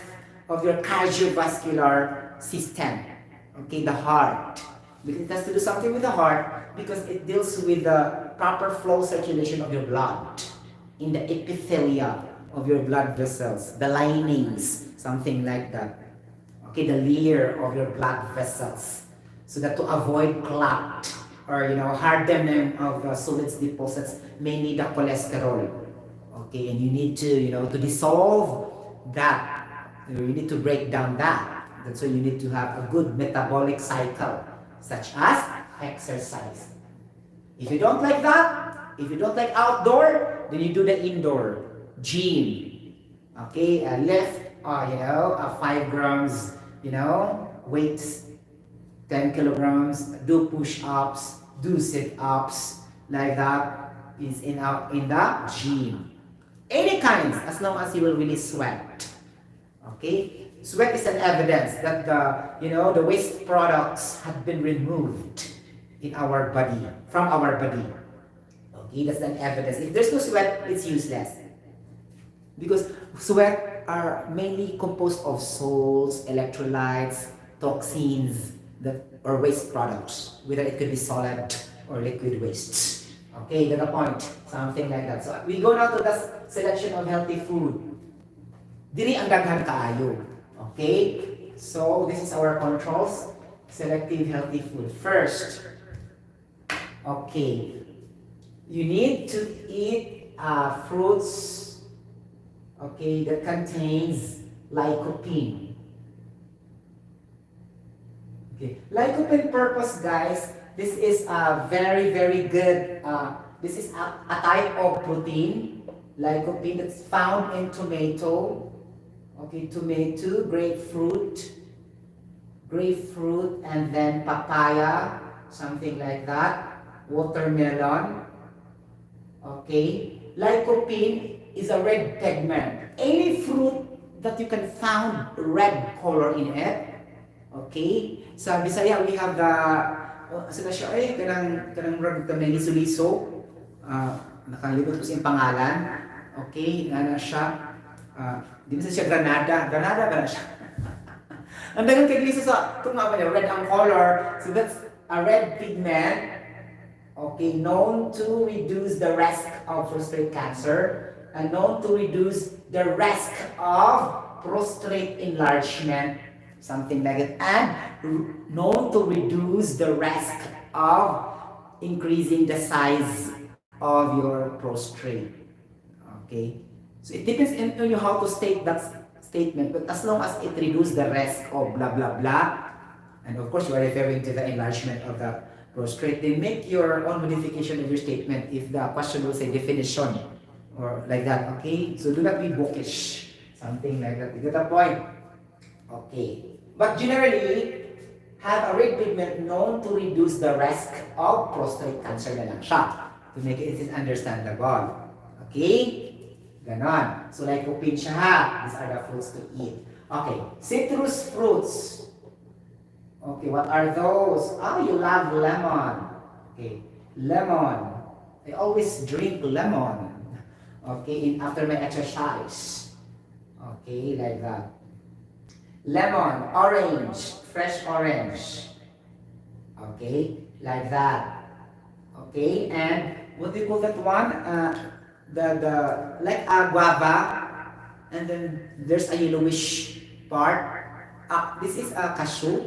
of your cardiovascular system. Okay, the heart. It has to do something with the heart because it deals with the proper flow circulation of your blood in the epithelia of your blood vessels, the linings, something like that. Okay, the layer of your blood vessels, so that to avoid clot or hardening of solids deposits, mainly the cholesterol. Okay, and you need to dissolve that. You need to break down that. That's why you need to have a good metabolic cycle, such as exercise. If you don't like that, if you don't like outdoor, then you do the indoor gym. Okay, lift 5 grams, weights 10 kilograms, do push-ups, do sit-ups, like that is in the gym. Any kinds, as long as you will really sweat. Okay? Sweat is an evidence that the waste products have been removed in our body, from our body. Okay, that's an evidence. If there's no sweat, it's useless. Because sweat are mainly composed of salts, electrolytes, toxins, or waste products, whether it could be solid or liquid waste. Okay, that's the point. Something like that. So we go now to the selection of healthy food. Diri ang daghan kaayo. Okay? So this is our controls. Selective healthy food. First, okay, you need to eat fruits, okay, that contains lycopene. Okay. Lycopene purpose, guys, this is a very, very good, this is a type of protein, lycopene, that's found in tomato, okay, tomato, grapefruit, and then papaya, something like that, watermelon, okay. Lycopene is a red pigment. Any fruit that you can find red color in it, okay. Sa Bisaya, we have the, sila siya, kanang rag na liso-liso. Nakalimutan ko siyang pangalan. Okay, na siya. Di ba siya granada siya. Ang dagang kagliso sa, kung nga ba niya, red ang color. So that's a red pigment, okay, known to reduce the risk of prostate cancer and known to reduce the risk of prostate enlargement, something like it, and known to reduce the risk of increasing the size of your prostate. Okay, so it depends on you how to state that statement, but as long as it reduces the risk of blah blah blah, and of course you are referring to the enlargement of the prostate, then make your own modification of your statement if the question will say definition. or like that, okay? So do not be bookish, something like that. You get the point? Okay. But generally, have a red pigment known to reduce the risk of prostate cancer na lang siya. To make it understandable. Okay? Ganon. So like upin siya ha. These are the fruits to eat. Okay. Citrus fruits. Okay, what are those? Oh, you love lemon. Okay. Lemon. I always drink lemon. Okay, after my exercise. Okay, like that. Lemon, orange, fresh orange. Okay, like that. Okay, and what do you call that one? The like a guava, and then there's a yellowish part. This is a cashew.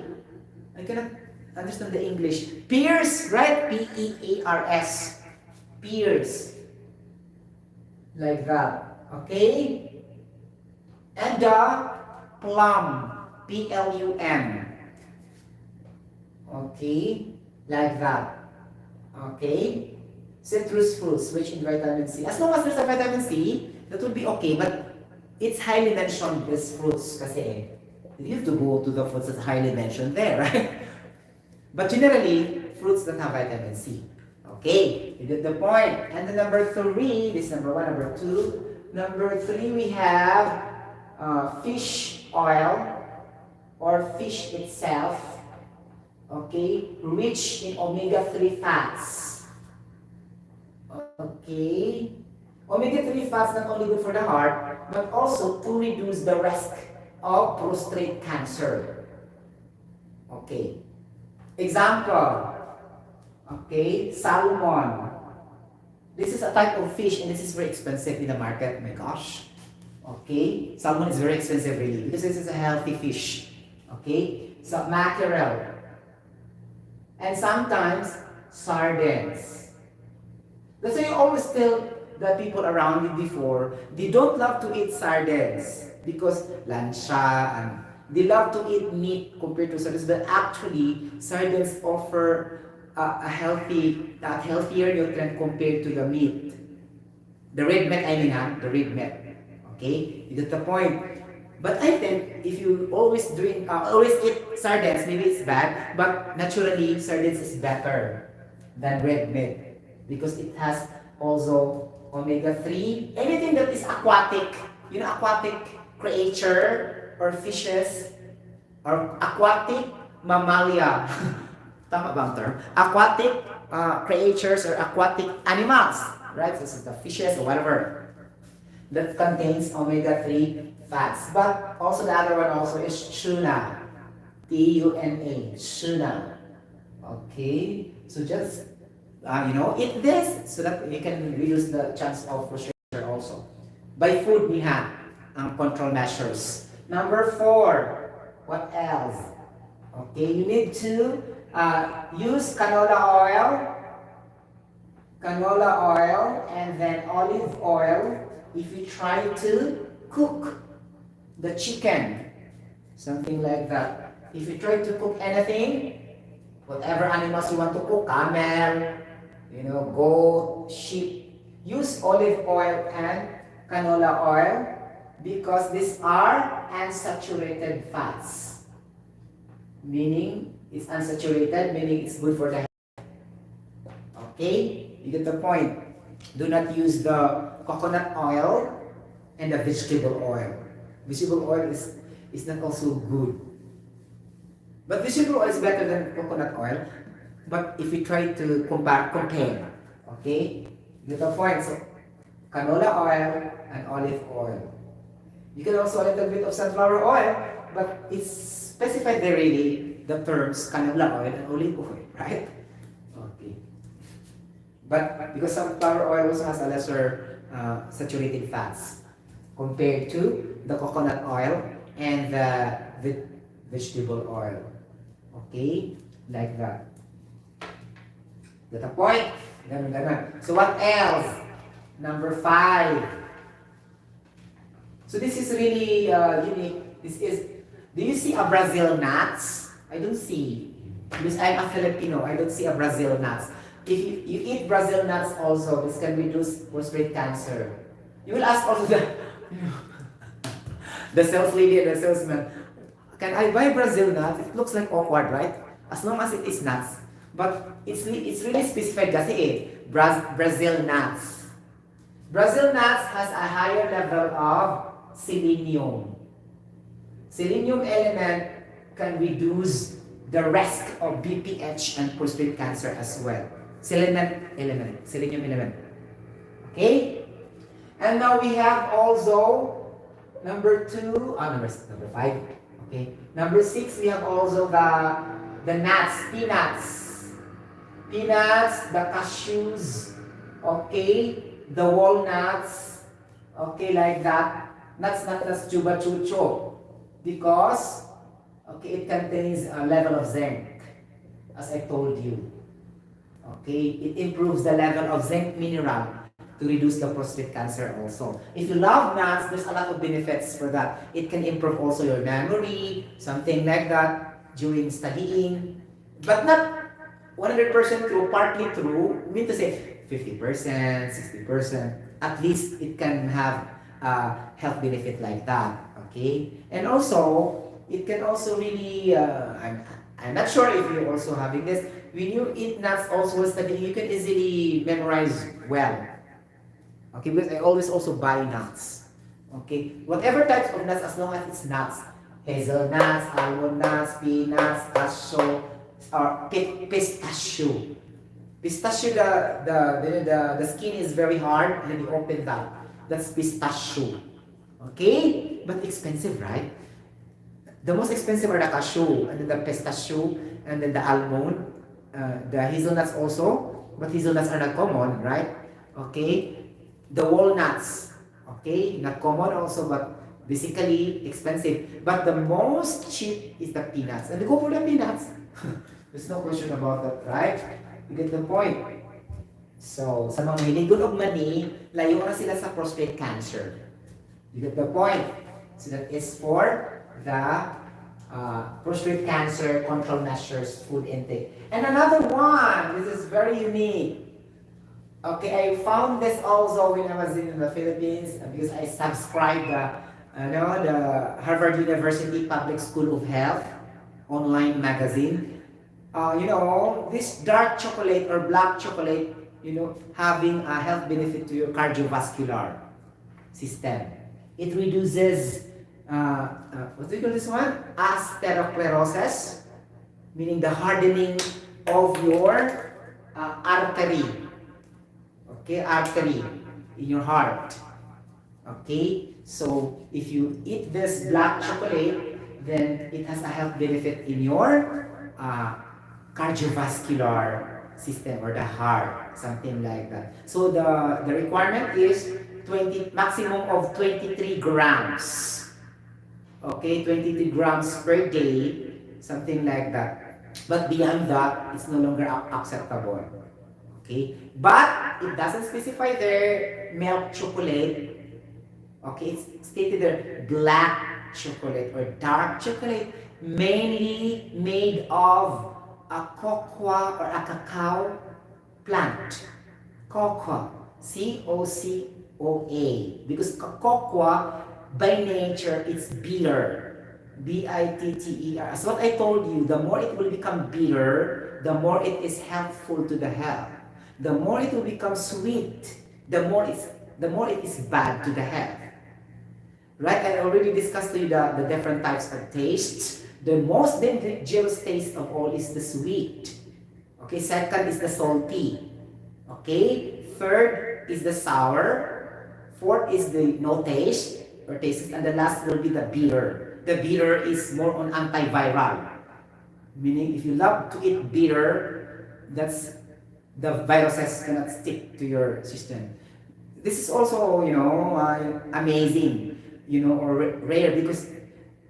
I cannot understand the English. Pears, right? Pears. Pears. Like that. Okay? And the plum. Plum. Okay? Like that. Okay? Citrus fruits rich in vitamin C. As long as there's a vitamin C, that will be okay. But it's highly mentioned, these fruits kasi you have to go to the fruits that's highly mentioned there, right? But generally, fruits that have vitamin C. Okay, you get the point. And the number 3, this is number 1, number 2. Number 3, we have fish oil or fish itself. Okay, rich in omega-3 fats. Okay, omega-3 fats not only good for the heart, but also to reduce the risk of prostate cancer. Okay, example. Okay, salmon. This is a type of fish and this is very expensive in the market. Oh my gosh. Okay, salmon is very expensive really because this is a healthy fish. Okay, so mackerel. And sometimes sardines. That's why you always tell the people around you before, they don't love to eat sardines because lansya and they love to eat meat compared to sardines, but actually sardines offer a healthier nutrient compared to the meat. The red meat, I mean, the red meat. Okay, you get the point. But I think if you always eat sardines, maybe it's bad. But naturally, sardines is better than red meat because it has also omega-3. Anything that is aquatic, aquatic creature or fishes or aquatic mammalia. Tama ba ang term? Aquatic creatures or aquatic animals, right? So this is the fishes or whatever that contains omega-3 fats. But also the other one also is tuna, T-U-N-A, tuna. Okay, so just eat this so that you can reduce the chance of prostate also. By food, we have control measures. Number 4, what else? Okay, you need to use canola oil, and then olive oil if you try to cook the chicken, something like that. If you try to cook anything, whatever animals you want to cook, camel, goat, sheep, use olive oil and canola oil because these are unsaturated fats. Meaning, it's unsaturated, meaning it's good for the health. Okay? You get the point. Do not use the coconut oil and the vegetable oil. Vegetable oil is not also good. But vegetable oil is better than coconut oil. But if you try to compare, okay? You get the point. So, canola oil and olive oil. You can also add a little bit of sunflower oil, but it's specified there really the terms canola oil and olive oil, right? Okay. But because sunflower oil also has a lesser saturated fats compared to the coconut oil and the vegetable oil. Okay? Like that. Get the point? Ganun. So what else? Number 5. So this is really unique. This is, do you see a Brazil nuts? I don't see. Because I'm a Filipino, I don't see a Brazil nuts. If you eat Brazil nuts also, this can reduce prostate cancer. You will ask also the sales lady and the salesman, can I buy Brazil nuts? It looks like awkward, right? As long as it is nuts. But it's really specified kasi Brazil nuts. Brazil nuts has a higher level of selenium. Selenium element can reduce the risk of BPH and prostate cancer as well. Selenium element. Okay? And now we have also number 5. Okay. Number 6, we have also the nuts, peanuts. Peanuts, the cashews, okay, the walnuts, okay, like that. Nuts, not as chuba chucho, because okay, it contains a level of zinc, as I told you. Okay, it improves the level of zinc mineral to reduce the prostate cancer also. If you love nuts, there's a lot of benefits for that. It can improve also your memory, something like that during studying, but not 100% true, partly true. I mean to say 50%, 60%. At least it can have a health benefit like that. Okay, and also it can also really. I'm not sure if you're also having this. When you eat nuts also while studying, you can easily memorize well. Okay, because I always also buy nuts. Okay, whatever types of nuts, as long as it's nuts, hazelnuts, almond nuts, peanuts, cashew, or pistachio. Pistachio, the skin is very hard, and then you open that. That's pistachio. Okay, but expensive, right? The most expensive are the cashew, and then the pistachio, and then the almond, the hazelnuts also, but hazelnuts are not common, right? Okay, the walnuts, okay, not common also, but basically expensive. But the most cheap is the peanuts, and go for the peanuts. There's no question about that, right? You get the point. So, sa mga hindi good of money, layo na sila sa prostate cancer. You get the point. So that is for the prostate cancer control measures, food intake. And another one, this is very unique. Okay, I found this also when I was in the Philippines because I subscribed the Harvard University Public School of Health online magazine. This dark chocolate or black chocolate, having a health benefit to your cardiovascular system. It reduces, what do you call this one? Atherosclerosis, meaning the hardening of your artery. Okay, artery in your heart. Okay, so if you eat this black chocolate, then it has a health benefit in your cardiovascular system or the heart, something like that. So the requirement is maximum of 23 grams. Okay, 23 grams per day, something like that. But beyond that, it's no longer acceptable. Okay, but it doesn't specify there milk chocolate. Okay, it's stated there black chocolate or dark chocolate, mainly made of a cocoa or a cacao plant. Cocoa, C-O-C-O-A, because cocoa by nature it's bitter, B-I-T-T-E-R. As what I told you, the more it will become bitter, the more it is helpful to the health. The more it will become sweet, the more it is bad to the health. Right? I already discussed to you the different types of tastes. The most dangerous taste of all is the sweet. Okay, second is the salty. Okay, third is the sour. Fourth is the no taste or tastes, and the last will be the bitter. The bitter is more on antiviral. Meaning, if you love to eat bitter, that's the viruses cannot stick to your system. This is also, amazing, or rare because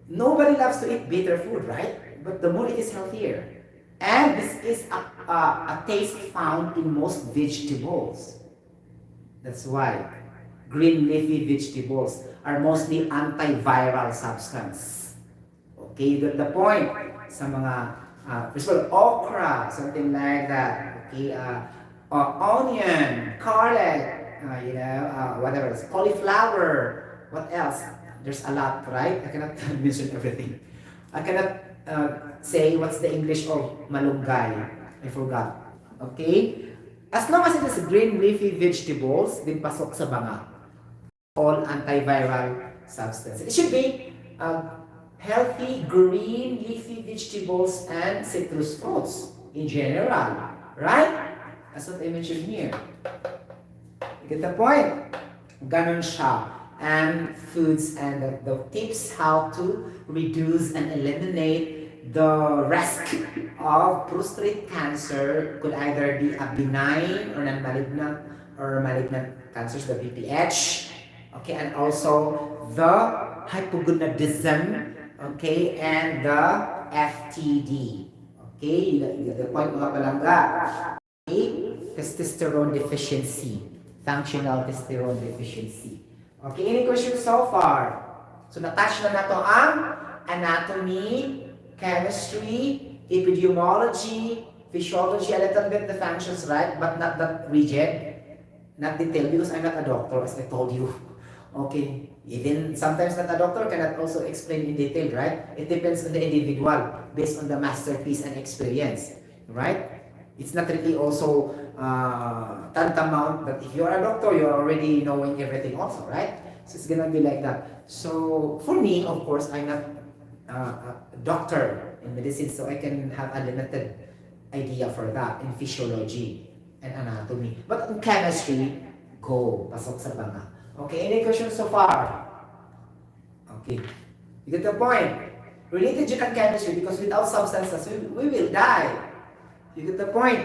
nobody loves to eat bitter food, right? But the more it is healthier. And this is a taste found in most vegetables. That's why green leafy vegetables are mostly antiviral substance. Okay, you get the point. Sa mga, first of all, okra, something like that. Okay, onion, garlic, whatever it's cauliflower. What else? There's a lot, right? I cannot mention everything. I cannot say what's the English of malunggay. I forgot. Okay? As long as it is green leafy vegetables, din pasok sa banga. All antiviral substances. It should be healthy green leafy vegetables and citrus fruits in general. Right? That's what I mentioned here. You get the point? Ganon siya. And foods and the tips how to reduce and eliminate the risk of prostate cancer could either be a benign or non-malignant or malignant cancers, the BPH, okay, and also the hypogonadism, okay, and the FTD, okay, you get the point mga palangga. Okay, testosterone deficiency, functional testosterone deficiency. Okay, any questions so far? So na-touch na nato ang anatomy, chemistry, epidemiology, physiology, a little bit the functions, right? But not that rigid, not detailed, because I'm not a doctor, as I told you. Okay, even sometimes not a doctor cannot also explain in detail, right? It depends on the individual, based on the masterpiece and experience, right? It's not really also tantamount that if you're a doctor, you're already knowing everything also, right? So it's gonna be like that. So for me, of course, I'm not a doctor in medicine, so I can have a limited idea for that in physiology and anatomy. But in chemistry, go, pasok sa banga. Okay, any questions so far? Okay, you get the point. Related to chemistry, because without substances, we will die. You get the point?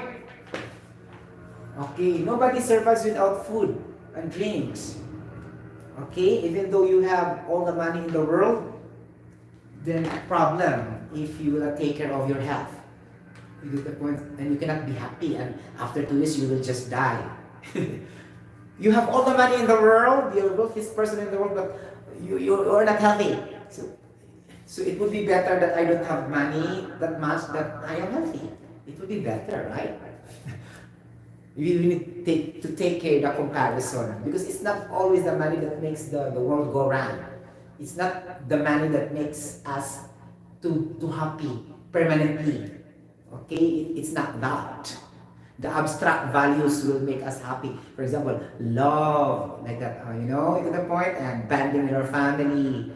Okay, nobody survives without food and drinks. Okay, even though you have all the money in the world, then problem if you will not take care of your health. You get the point? And you cannot be happy, and after 2 years you will just die. You have all the money in the world, you're the wealthiest person in the world, but you are not healthy. So it would be better that I don't have money that much, that I am healthy. It would be better, right? We need to take care of the comparison, because it's not always the money that makes the world go round. It's not the money that makes us to happy permanently. Okay, it's not that. The abstract values will make us happy. For example, love, like that. You get the point. And bonding with our family,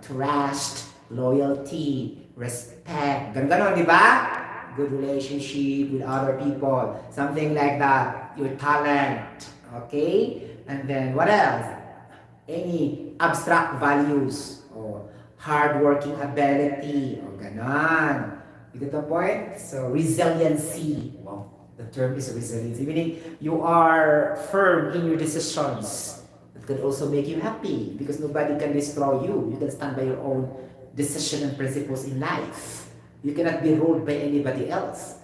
trust, loyalty, respect. Ganon, di ba? Good relationship with other people, something like that. Your talent, okay? And then what else? Any abstract values or hardworking ability or ganon. You get the point? So resiliency. Wow, the term is resiliency, meaning you are firm in your decisions. It could also make you happy because nobody can destroy you. You can stand by your own decision and principles in life. You cannot be ruled by anybody else,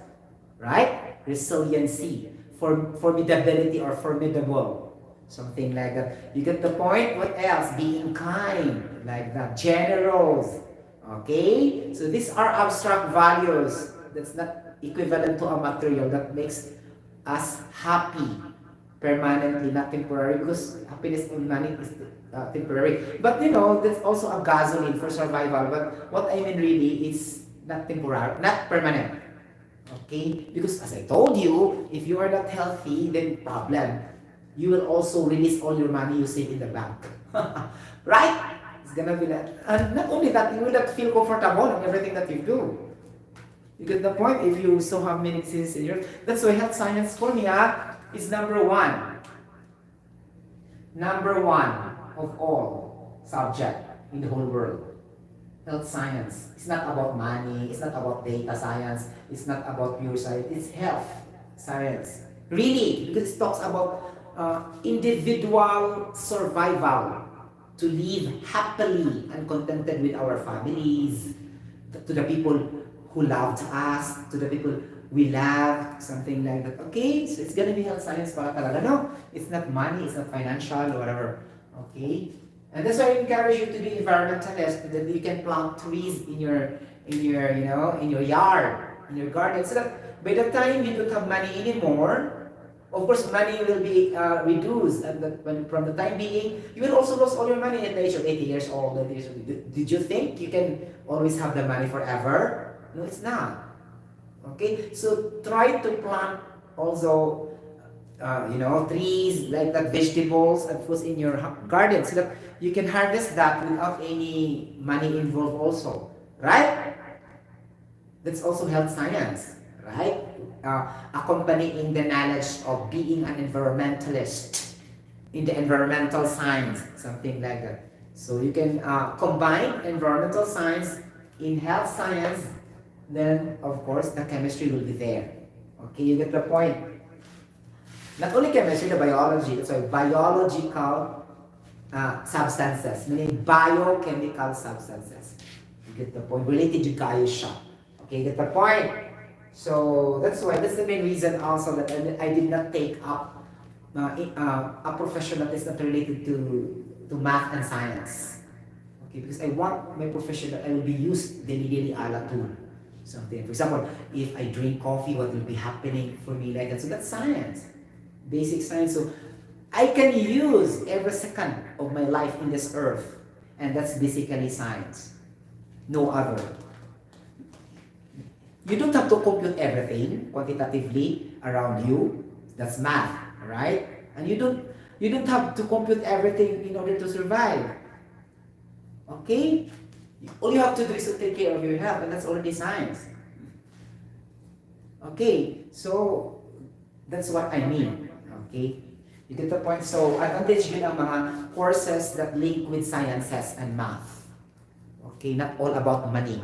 right? Resiliency, formidability or formidable, something like that. You get the point? What else? Being kind, like that. Generous, okay? So these are abstract values. That's not equivalent to a material that makes us happy permanently, not temporary, because happiness and money is temporary. But that's also a gasoline for survival. But what I mean really is not temporary, not permanent. Okay? Because as I told you, if you are not healthy, then problem. You will also release all your money you save in the bank. Right? It's gonna be that. And not only that, you will not feel comfortable in everything that you do. You get the point? If you so have many diseases in your... That's why health science for me is number one. Number one of all subject in the whole world. Health science. It's not about money, it's not about data science, it's not about pure science, it's health science. Really, because it talks about individual survival, to live happily and contented with our families, to the people who loved us, to the people we love, something like that. Okay, so it's gonna be health science para talaga, no? It's not money, it's not financial or whatever. Okay? And that's why I encourage you to be environmentalist, so that you can plant trees in your yard, in your garden, so that by the time you don't have money anymore, Of course, money will be reduced, and from the time being, you will also lose all your money at the age of 80 years old. Did you think you can always have the money forever? No, it's not. Okay, so try to plant also, trees like that, vegetables and fruits in your garden, so that you can harvest that without any money involved also, right? That's also health science, right? Accompanying the knowledge of being an environmentalist in the environmental science, something like that. So you can combine environmental science in health science, then of course the chemistry will be there. Okay, you get the point? Not only chemistry, the biology, that's why biological substances, meaning biochemical substances. You get the point? Related to Gaia. Okay, you get the point? So that's the main reason also that I did not take up a profession that is not related to math and science. Okay, because I want my profession that I will be used daily ala tool. Something. For example, if I drink coffee, what will be happening for me like that? So that's science, basic science. So I can use every second of my life in this earth, and that's basically science. No other. You don't have to compute everything quantitatively around you. That's math, right? And you don't have to compute everything in order to survive. Okay? All you have to do is to take care of your health, and that's already science. Okay, so that's what I mean. Okay? You get the point? So, advantage yun ang mga courses that link with sciences and math. Okay, not all about money.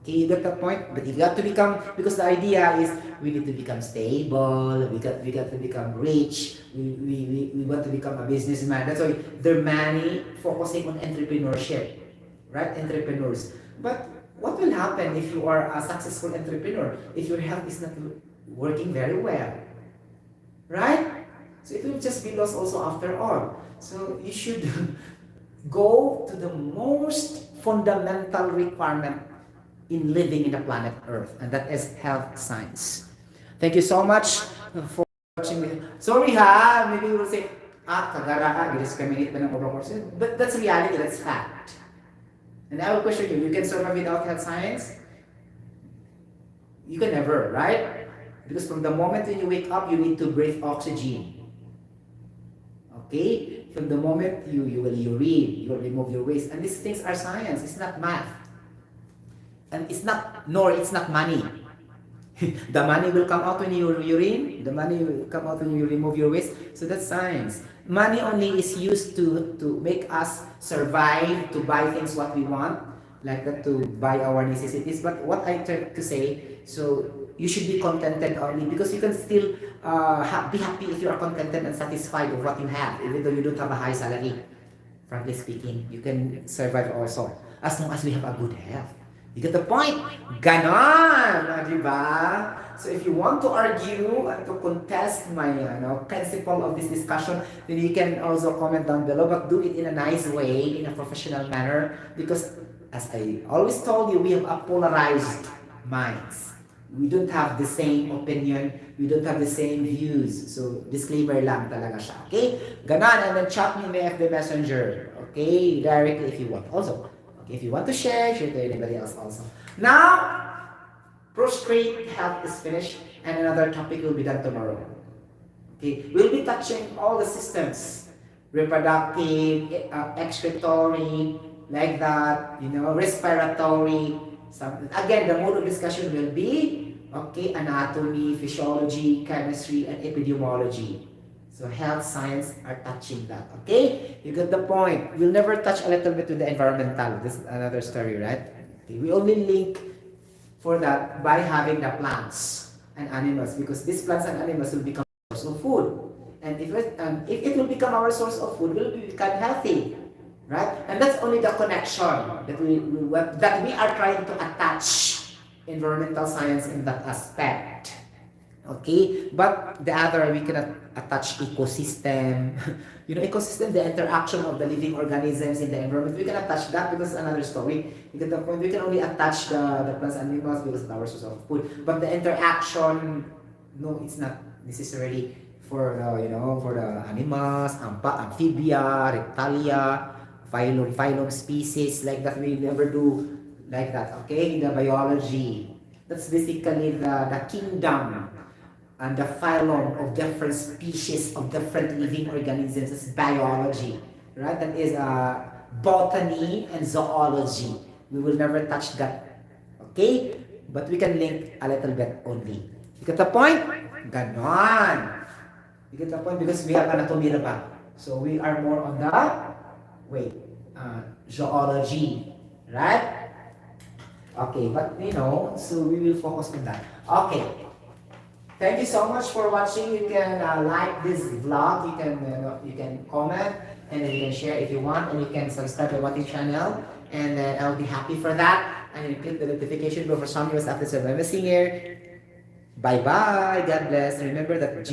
Okay, you get the point? But you got to become, because the idea is we need to become stable, we got to become rich, we want to become a businessman. That's why they're many focusing on entrepreneurship, right? Entrepreneurs. But what will happen if you are a successful entrepreneur if your health is not working very well, right? So it will just be lost also after all. So you should go to the most fundamental requirement in living in the planet Earth, and that is health science. Thank you so much for watching me. Sorry ha, maybe you will say, kagara ka, discriminate ba ng overcourse? But that's reality, that's fact. And I will question you, you can survive without health science? You can never, right? Because from the moment when you wake up, you need to breathe oxygen. Okay? From the moment you will urine, you will remove your waste. And these things are science, it's not math. And it's not money. The money will come out when you urine, the money will come out when you remove your waste. So that's science. Money only is used to make us survive, to buy things what we want, like that, to buy our necessities. But what I try to say, so you should be contented only, because you can still be happy if you are contented and satisfied with what you have, even though you don't have a high salary. Frankly speaking, you can survive also, as long as we have a good health. You get the point? Ganon! Diba? So if you want to argue and to contest my principle of this discussion, then you can also comment down below, but do it in a nice way, in a professional manner, because as I always told you, we have a polarized minds. We don't have the same opinion, we don't have the same views. So disclaimer lang talaga siya. Okay? Ganon, and then chat me in the FB Messenger. Okay? Directly if you want. Also, if you want to share to anybody else also. Now, prostrate health is finished, and another topic will be done tomorrow. Okay, we'll be touching all the systems, reproductive, excretory, like that, respiratory. Again, the mode of discussion will be, anatomy, physiology, chemistry, and epidemiology. So health science are touching that, okay? You get the point. We'll never touch a little bit with the environmental. This is another story, right? Okay, we only link for that by having the plants and animals, because these plants and animals will become a source of food. And if it will become our source of food, we'll become healthy, right? And that's only the connection that we are trying to attach environmental science in that aspect. Okay, but the other, we cannot attach ecosystem. Ecosystem, the interaction of the living organisms in the environment. We cannot touch that because it's another story. You get the point? We can only attach the plants and animals because it's our source of food. But the interaction, no, it's not necessarily for for the animals, amphibia, reptilia, phylum species, like that. We never do like that, okay? In the biology, that's basically the kingdom and the phylum of different species of different living organisms. Is biology, right? That is botany and zoology. We will never touch that, okay? But we can link a little bit only. You get the point? Ganon. You get the point because we have anatomy ba? So we are more on the, wait, zoology, right? Okay, but so we will focus on that. Okay. Thank you so much for watching. You can like this vlog. You can comment, and then you can share if you want, and you can subscribe to my channel, and then I'll be happy for that. And you click the notification bell for some news after. So I'm here. Bye bye. God bless. Remember that Jesus